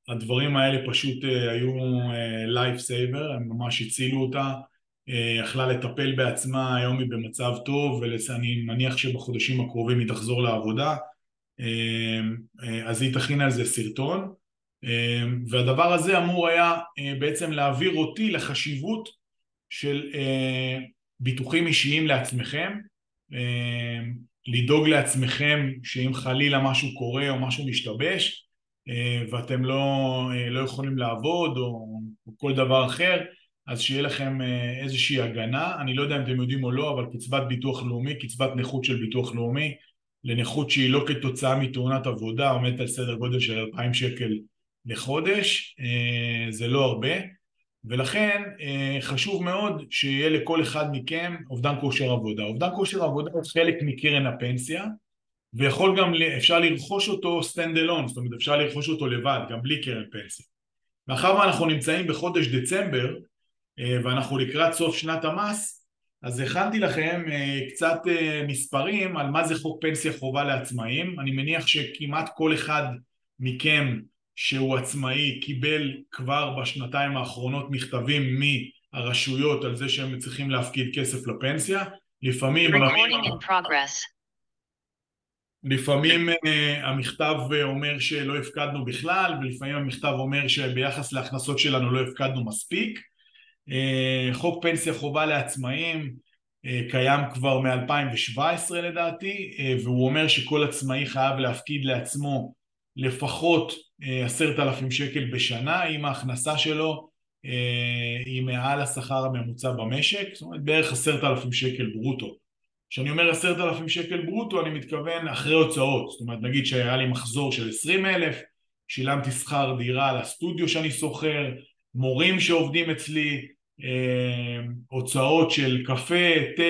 והדברים האלה פשוט היו life saver, הם ממש הצילו אותה, יכלה לטפל בעצמה, היום היא במצב טוב, ואני מניח שבחודשים הקרובים היא תחזור לעבודה, אז היא תכין על זה סרטון, והדבר הזה אמור היה בעצם להעביר אותי לחשיבות של ביטוחים אישיים לעצמכם, לדאוג לעצמכם שאם חלילה משהו קורה או משהו משתבש, ואתם לא יכולים לעבוד או כל דבר אחר, אז שיהיה לכם איזושהי הגנה. אני לא יודע אם אתם יודעים או לא, אבל קצבת ביטוח לאומי, קצבת נכות של ביטוח לאומי, לנכות שהיא לא כתוצאה מתאונת עבודה, עומדת על סדר גודל של 2,000 שקל לחודש, זה לא הרבה, ולכן חשוב מאוד שיהיה לכל אחד מכם אובדן כושר עבודה. אובדן כושר עבודה הוא חלק מקרן הפנסיה, ויכול גם, אפשר לרכוש אותו stand alone, זאת אומרת אפשר לרכוש אותו לבד, גם בלי קרן פנסיה. מאחר ואנחנו נמצאים בחודש דצמבר, ואנחנו לקראת סוף שנת המס, אז הכנתי לכם קצת מספרים על מה זה חוק פנסיה חובה לעצמאים. אני מניח שכמעט כל אחד מכם שהוא עצמאי קיבל כבר בשנתיים האחרונות מכתבים מהרשויות על זה שהם צריכים להפקיד כסף לפנסיה. לפעמים המכתב אומר שלא הפקדנו בכלל, ולפעמים המכתב אומר שביחס להכנסות שלנו לא הפקדנו מספיק. חוק פנסיה חובה לעצמאים קיים כבר מ-2017 לדעתי, והוא אומר שכל עצמאי חייב להפקיד לעצמו לפחות 10,000 שקל בשנה, אם ההכנסה שלו היא מעל השכר הממוצע במשק, זאת אומרת בערך 10,000 שקל ברוטו. כשאני אומר 10,000 שקל ברוטו אני מתכוון אחרי הוצאות, זאת אומרת נגיד שהיה לי מחזור של 20,000, שילמתי שכר דירה לסטודיו שאני שוכר, מורים שעובדים אצלי, הוצאות של קפה, תה,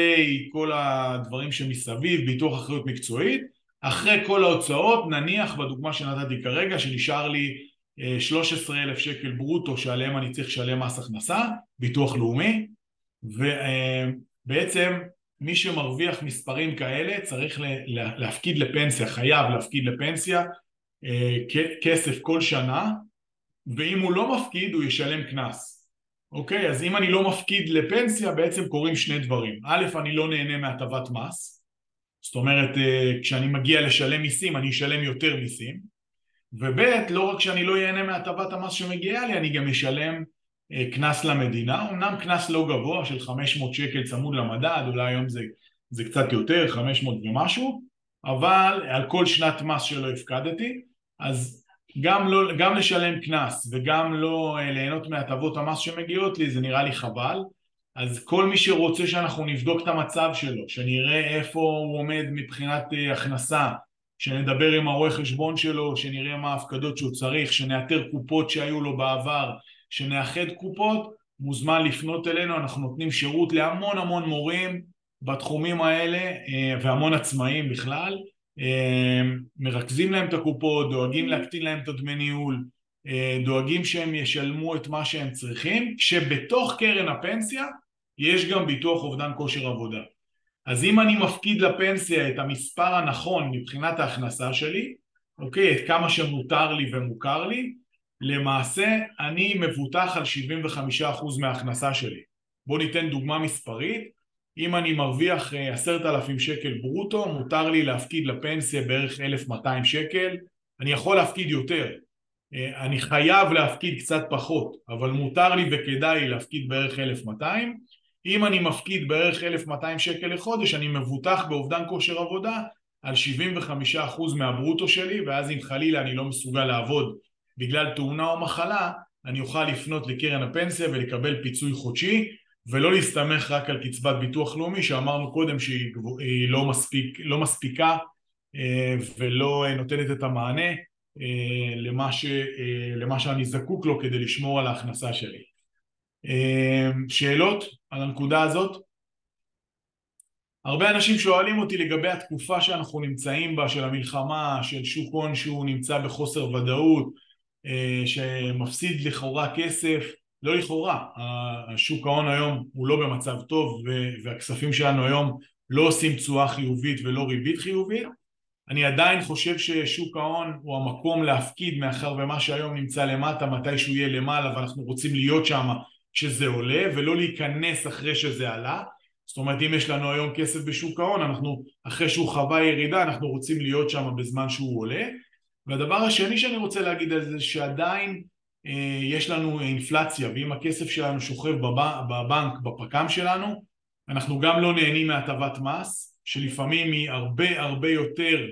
כל הדברים שמסביב, ביטוח אחריות מקצועית. אחרי כל ההוצאות, נניח בדוגמה שנתתי כרגע, שנשאר לי 13,000 שקל ברוטו שעליהם אני צריך לשלם מס הכנסה, ביטוח לאומי, ובעצם מי שמרוויח מספרים כאלה צריך להפקיד לפנסיה, חייב להפקיד לפנסיה כסף כל שנה, ואם הוא לא מפקיד הוא ישלם קנס. אוקיי, אז אם אני לא מפקיד לפנסיה בעצם קורים שני דברים. א', אני לא נהנה מהטבת מס, זאת אומרת כשאני מגיע לשלם מיסים אני אשלם יותר מיסים, וב', לא רק שאני לא ייהנה מהטבת המס שמגיעה לי, אני גם אשלם קנס למדינה, אמנם קנס לא גבוה של 500 שקל צמוד למדד, אולי היום זה קצת יותר, 500 ומשהו, אבל על כל שנת מס שלא הפקדתי, אז גם לשלם קנס וגם לא ליהנות מהטבות המס שמגיעות לי, זה נראה לי חבל. אז כל מי שרוצה שאנחנו נבדוק את המצב שלו, שנראה איפה הוא עומד מבחינת הכנסה, שנדבר עם הרואה חשבון שלו, שנראה מה ההפקדות שהוא צריך, שנאתר קופות שהיו לו בעבר, שנאחד קופות, מוזמן לפנות אלינו. אנחנו נותנים שירות להמון מורים בתחומים האלה, והמון עצמאים בכלל, מרכזים להם את הקופות, דואגים להקטין להם את דמי ניהול, דואגים שהם ישלמו את מה שהם צריכים, כשבתוך קרן הפנסיה יש גם ביטוח אובדן כושר עבודה. אז אם אני מפקיד לפנסיה את המספר הנכון מבחינת ההכנסה שלי, אוקיי, את כמה שמותר לי ומוכר לי, למעשה אני מבוטח על 75% מההכנסה שלי. בואו ניתן דוגמה מספרית. אם אני מרוויח 10,000 שקל ברוטו, מותר לי להפקיד לפנסיה בערך 1,200 שקל, אני יכול להפקיד יותר. אני חייב להפקיד קצת פחות, אבל מותר לי וכדאי להפקיד בערך 1,200. אם אני מפקיד בערך 1,200 שקל לחודש, אני מבוטח באובדן כושר עבודה על 75% מהברוטו שלי, ואז אם חלילה אני לא מסוגל לעבוד בגלל תאונה או מחלה, אני אוכל לפנות לקרן הפנסיה ולקבל פיצוי חודשי, ולא להסתמך רק על קצבת ביטוח לאומי, שאמרנו קודם שהיא לא מספיקה ולא נותנת את המענה למה שאני זקוק לו כדי לשמור על ההכנסה שלי. שאלות על הנקודה הזאת? הרבה אנשים שואלים אותי לגבי התקופה שאנחנו נמצאים בה, של המלחמה, של שוק הון שהוא נמצא בחוסר ודאות, שמפסיד לכאורה כסף. לא לכאורה, השוק ההון היום הוא לא במצב טוב, והכספים שלנו היום לא עושים תשואה חיובית ולא ריבית חיובית. אני עדיין חושב ששוק ההון הוא המקום להפקיד, מאחר ומה שהיום נמצא למטה, מתי שהוא יהיה למעלה, ואנחנו רוצים להיות שם כשזה עולה, ולא להיכנס אחרי שזה עלה. זאת אומרת, אם יש לנו היום כסף בשוק ההון, אנחנו, אחרי שהוא חווה ירידה, אנחנו רוצים להיות שם בזמן שהוא עולה. והדבר השני שאני רוצה להגיד על זה, שעדיין יש לנו אינפלציה, ואם הכסף שלנו שוכב בבנק, בפקם שלנו, אנחנו גם לא נהנים מהטבת מס, שלפעמים היא הרבה יותר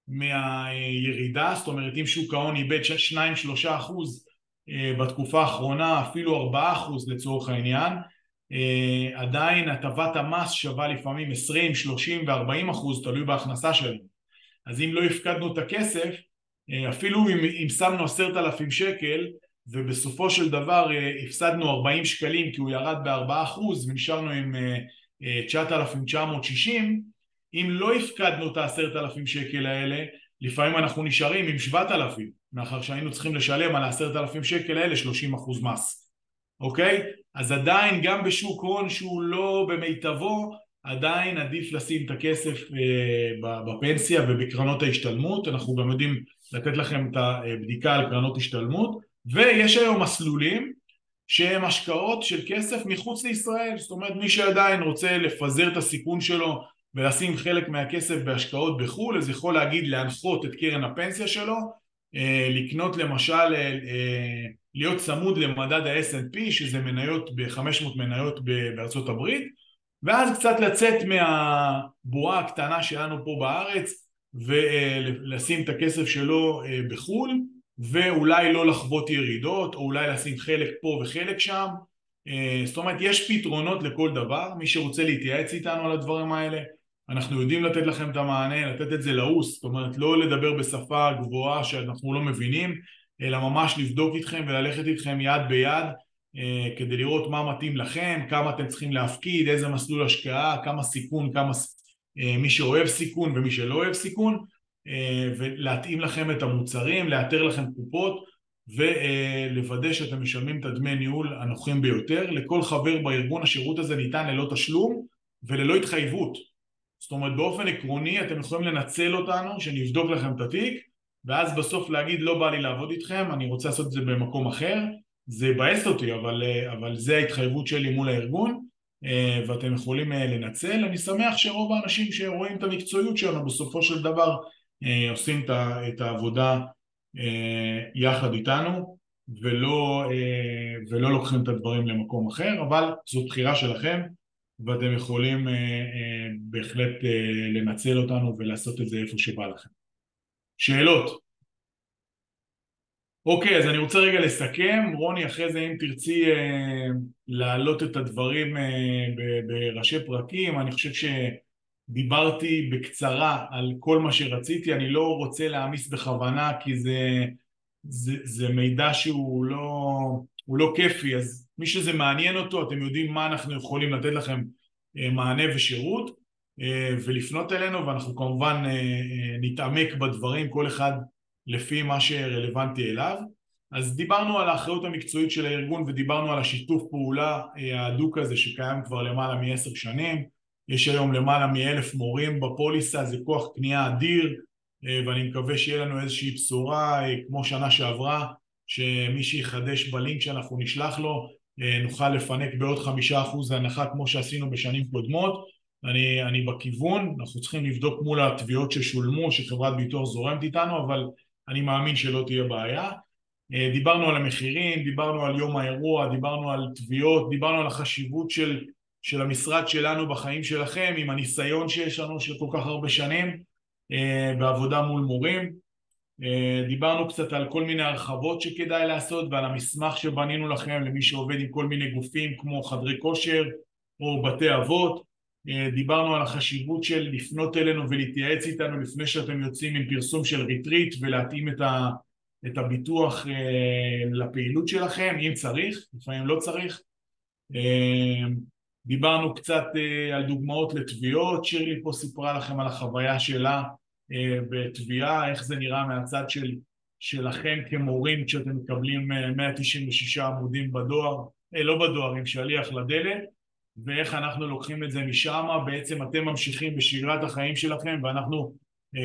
מהירידה. זאת אומרת, אם שוק ההון איבד 2-3% בתקופה האחרונה, אפילו 4% לצורך העניין, עדיין הטבת המס שווה לפעמים 20, 30 ו-40%, תלוי בהכנסה שלנו. אז אם לא הפקדנו את הכסף, אפילו אם שמנו 10,000 שקל, ובסופו של דבר הפסדנו 40 שקלים כי הוא ירד ב4% ונשארנו עם 9,960, אם לא הפקדנו את 10,000 שקל האלה, לפעמים אנחנו נשארים עם 7,000, מאחר שהיינו צריכים לשלם על 10,000 שקל האלה 30% מס. אוקיי? אז עדיין גם בשוק הון שהוא לא במיטבו, עדיין עדיף לשים את הכסף בפנסיה ובקרנות ההשתלמות. אנחנו גם יודעים לתת לכם את הבדיקה על קרנות השתלמות, ויש היום מסלולים שהם השקעות של כסף מחוץ לישראל. זאת אומרת, מי שעדיין רוצה לפזר את הסיכון שלו ולשים חלק מהכסף בהשקעות בחו"ל, אז יכול להנחות את קרן הפנסיה שלו, לקנות למשל, להיות צמוד למדד ה-S&P, שזה מניות ב-500 מניות בארצות הברית, ואז קצת לצאת מהבועה הקטנה שלנו פה בארץ, ולשים את הכסף שלו בחו"ל, ואולי לא לחוות ירידות, או אולי לשים חלק פה וחלק שם. זאת אומרת, יש פתרונות לכל דבר. מי שרוצה להתייעץ איתנו על הדברים האלה, אנחנו יודעים לתת לכם את המענה, לתת את זה לעוס. זאת אומרת, לא לדבר בשפה גבוהה שאנחנו לא מבינים, אלא ממש לבדוק איתכם וללכת איתכם יד ביד, כדי לראות מה מתאים לכם, כמה אתם צריכים להפקיד, איזה מסלול השקעה, כמה סיכון, מי שאוהב סיכון ומי שלא אוהב סיכון, ולהתאים לכם את המוצרים, לאתר לכם קופות, ולוודא שאתם משלמים את הדמי ניהול הנוחים ביותר. לכל חבר בארגון השירות הזה ניתן ללא תשלום וללא התחייבות. זאת אומרת, באופן עקרוני אתם יכולים לנצל אותנו, שנבדוק לכם את התיק, ואז בסוף להגיד לא בא לי לעבוד איתכם, אני רוצה לעשות את זה במקום אחר. זה בעס אותי, אבל זה ההתחייבות שלי מול הארגון, ואתם יכולים לנצל. אני שמח שרוב האנשים שרואים את המקצועיות שלנו בסופו של דבר עושים את העבודה יחד איתנו, ולא לוקחים את הדברים למקום אחר, אבל זו בחירה שלכם, ואתם יכולים בהחלט לנצל אותנו ולעשות את זה איפה שבא לכם. שאלות? אוקיי, אז אני רוצה רגע לסכם. רוני, אחרי זה אם תרצי להעלות את הדברים בראשי פרקים. אני חושב שדיברתי בקצרה על כל מה שרציתי. אני לא רוצה להעמיס בכוונה, כי זה מידע שהוא לא כיפי. אז מי שזה מעניין אותו, אתם יודעים מה אנחנו יכולים לתת לכם מענה ושירות. ולפנות אלינו, ואנחנו כמובן נתעמק בדברים, כל אחד לפי מה שרלוונטי אליו. אז דיברנו על האחריות המקצועית של הארגון, ודיברנו על השיתוף פעולה ההדוק הזה שקיים כבר למעלה מ10 שנים. יש היום למעלה מ1,000 מורים בפוליסה, זה כוח קנייה אדיר, ואני מקווה שיהיה לנו איזושהי בשורה כמו שנה שעברה, שמי שיחדש בלינק שאנחנו נשלח לו, נוכל לפנק בעוד 5% הנחה כמו שעשינו בשנים קודמות. אני בכיוון, אנחנו צריכים לבדוק מול התביעות ששולמו, שחברת ביטוח זורמת איתנו, אבל אני מאמין שלא תהיה בעיה. דיברנו על המחירים, דיברנו על יום האירוע, דיברנו על תביעות, דיברנו על החשיבות של המשרד שלנו בחיים שלכם, עם הניסיון שיש לנו של כל כך הרבה שנים בעבודה מול מורים. דיברנו קצת על כל מיני הרחבות שכדאי לעשות, ועל המסמך שבנינו לכם למי שעובד עם כל מיני גופים כמו חדרי כושר או בתי אבות. דיברנו על החשיבות של לפנות אלינו ולהתייעץ איתנו לפני שאתם יוצאים עם פרסום של ריטריט, ולהתאים את הביטוח לפעילות שלכם, אם צריך, לפעמים לא צריך. דיברנו קצת על דוגמאות לתביעות, שירלי פה סיפרה לכם על החוויה שלה בתביעה, איך זה נראה מהצד שלכם כמורים כשאתם מקבלים 196 עמודים בדואר, לא בדואר, עם שליח לדלת, ואיך אנחנו לוקחים את זה משם. בעצם אתם ממשיכים בשגרת החיים שלכם, ואנחנו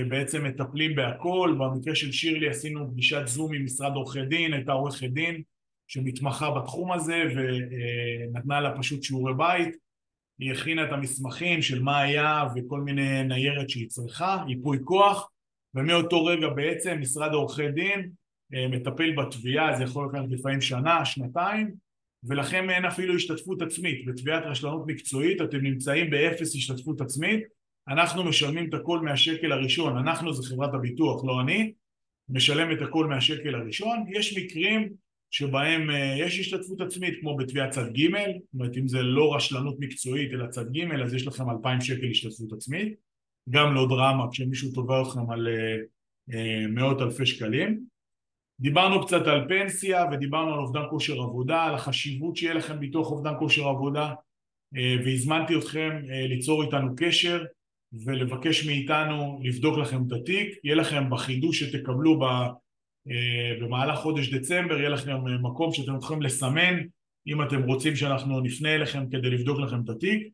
בעצם מטפלים בהכל. במקרה של שירלי עשינו פגישת זום עם משרד עורכי דין, הייתה עורכת דין שמתמחה בתחום הזה, ונתנה לה פשוט שיעורי בית. היא הכינה את המסמכים של מה היה וכל מיני ניירת שהיא צריכה, ייפוי כוח, ומאותו רגע בעצם משרד עורכי דין מטפל בתביעה. זה יכול לקחת לפעמים שנה, שנתיים, ולכם אין אפילו השתתפות עצמית. בתביעת רשלנות מקצועית אתם נמצאים באפס השתתפות עצמית, אנחנו משלמים את הכל מהשקל הראשון. אנחנו זה חברת הביטוח, לא אני, משלם את הכל מהשקל הראשון. יש מקרים שבהם יש השתתפות עצמית, כמו בתביעת צד ג', זאת אומרת אם זה לא רשלנות מקצועית אלא צד ג', אז יש לכם 2,000 שקל השתתפות עצמית, גם לא דרמה כשמישהו תובע אתכם על מאות אלפי שקלים. דיברנו קצת על פנסיה, ודיברנו על אובדן כושר עבודה, על החשיבות שיהיה לכם ביטוח אובדן כושר עבודה, והזמנתי אתכם ליצור איתנו קשר ולבקש מאיתנו לבדוק לכם את התיק. יהיה לכם בחידוש שתקבלו במהלך חודש דצמבר, יהיה לכם מקום שאתם יכולים לסמן אם אתם רוצים שאנחנו נפנה אליכם כדי לבדוק לכם את התיק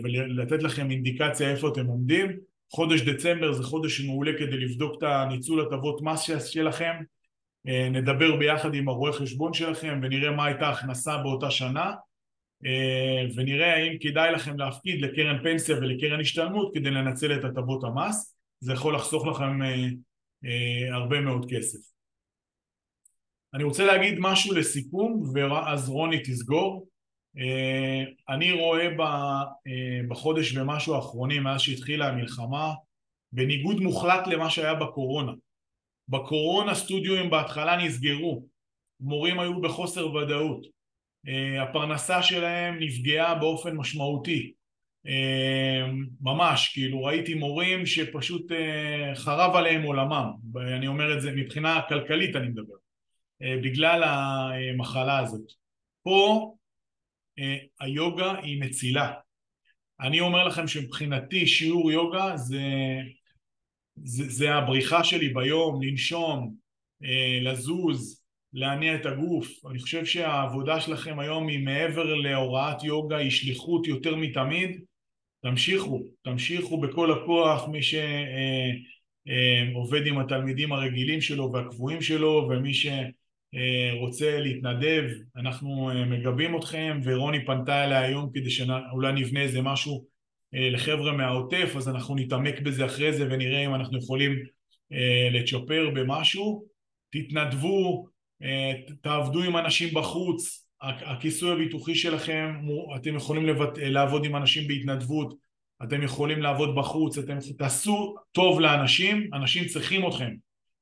ולתת לכם אינדיקציה איפה אתם עומדים. חודש דצמבר זה חודש מעולה כדי לבדוק את הניצול הטבות מס שלכם. נדבר ביחד עם הרואה חשבון שלכם ונראה מה הייתה הכנסה באותה שנה, ונראה האם כדאי לכם להפקיד לקרן פנסיה ולקרן השתלמות כדי לנצל את הטבות המס. זה יכול לחסוך לכם הרבה מאוד כסף. אני רוצה להגיד משהו לסיכום, ואז רוני תסגור. אני רואה בחודש ומשהו האחרונים, מאז שהתחילה המלחמה, בניגוד מוחלט למה שהיה בקורונה. בקורונה סטודיואים בהתחלה נסגרו, מורים היו בחוסר ודאות, הפרנסה שלהם נפגעה באופן משמעותי, ממש, כאילו ראיתי מורים שפשוט חרב עליהם עולמם, אני אומר את זה מבחינה כלכלית אני מדבר, בגלל המחלה הזאת. פה היוגה היא מצילה. אני אומר לכם שמבחינתי שיעור יוגה זה הבריחה שלי ביום, לנשום, לזוז, להניע את הגוף. אני חושב שהעבודה שלכם היום היא מעבר להוראת יוגה, היא שליחות יותר מתמיד. תמשיכו בכל הכוח, מי שעובד עם התלמידים הרגילים שלו והקבועים שלו, ומי שרוצה להתנדב, אנחנו מגבים אתכם, ורוני פנתה אליה היום כדי שאולי נבנה איזה משהו לחבר'ה מהעוטף, אז אנחנו נתעמק בזה אחרי זה ונראה אם אנחנו יכולים לצ'פר במשהו. תתנדבו, תעבדו עם אנשים בחוץ, הכיסוי הביטוחי שלכם, אתם יכולים לעבוד עם אנשים בהתנדבות, אתם יכולים לעבוד בחוץ, אתם תעשו טוב לאנשים, אנשים צריכים אתכם.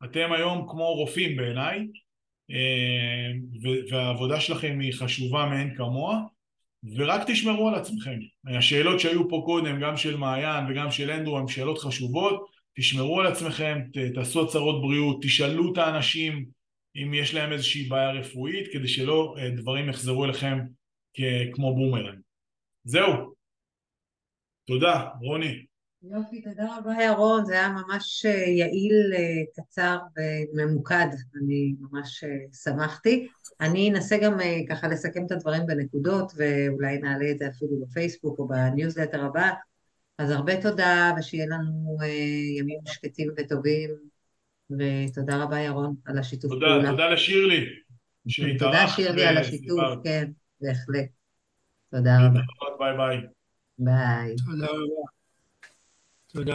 אתם היום כמו רופאים בעיניי, והעבודה שלכם היא חשובה מאין כמוה, ורק תשמרו על עצמכם. השאלות שהיו פה קודם, גם של מעיין וגם של אנדרו, הן שאלות חשובות. תשמרו על עצמכם, תעשו הצהרות בריאות, תשאלו את האנשים אם יש להם איזושהי בעיה רפואית, כדי שלא דברים יחזרו אליכם כמו בומרנג. זהו. תודה, רוני. יופי, תודה רבה ירון, זה היה ממש יעיל, קצר וממוקד, אני ממש שמחתי. אני אנסה גם ככה לסכם את הדברים בנקודות, ואולי נעלה את זה אפילו בפייסבוק או בניוזלטר הבא. אז הרבה תודה, ושיהיה לנו ימים שקטים וטובים, ותודה רבה ירון על השיתוף תודה, פעולה. תודה לשירלי, תודה שהתארחת שירלי על השיתוף, וסיפרת. כן, בהחלט. תודה רבה. להתראות, ביי ביי. ביי. תודה רבה. תודה.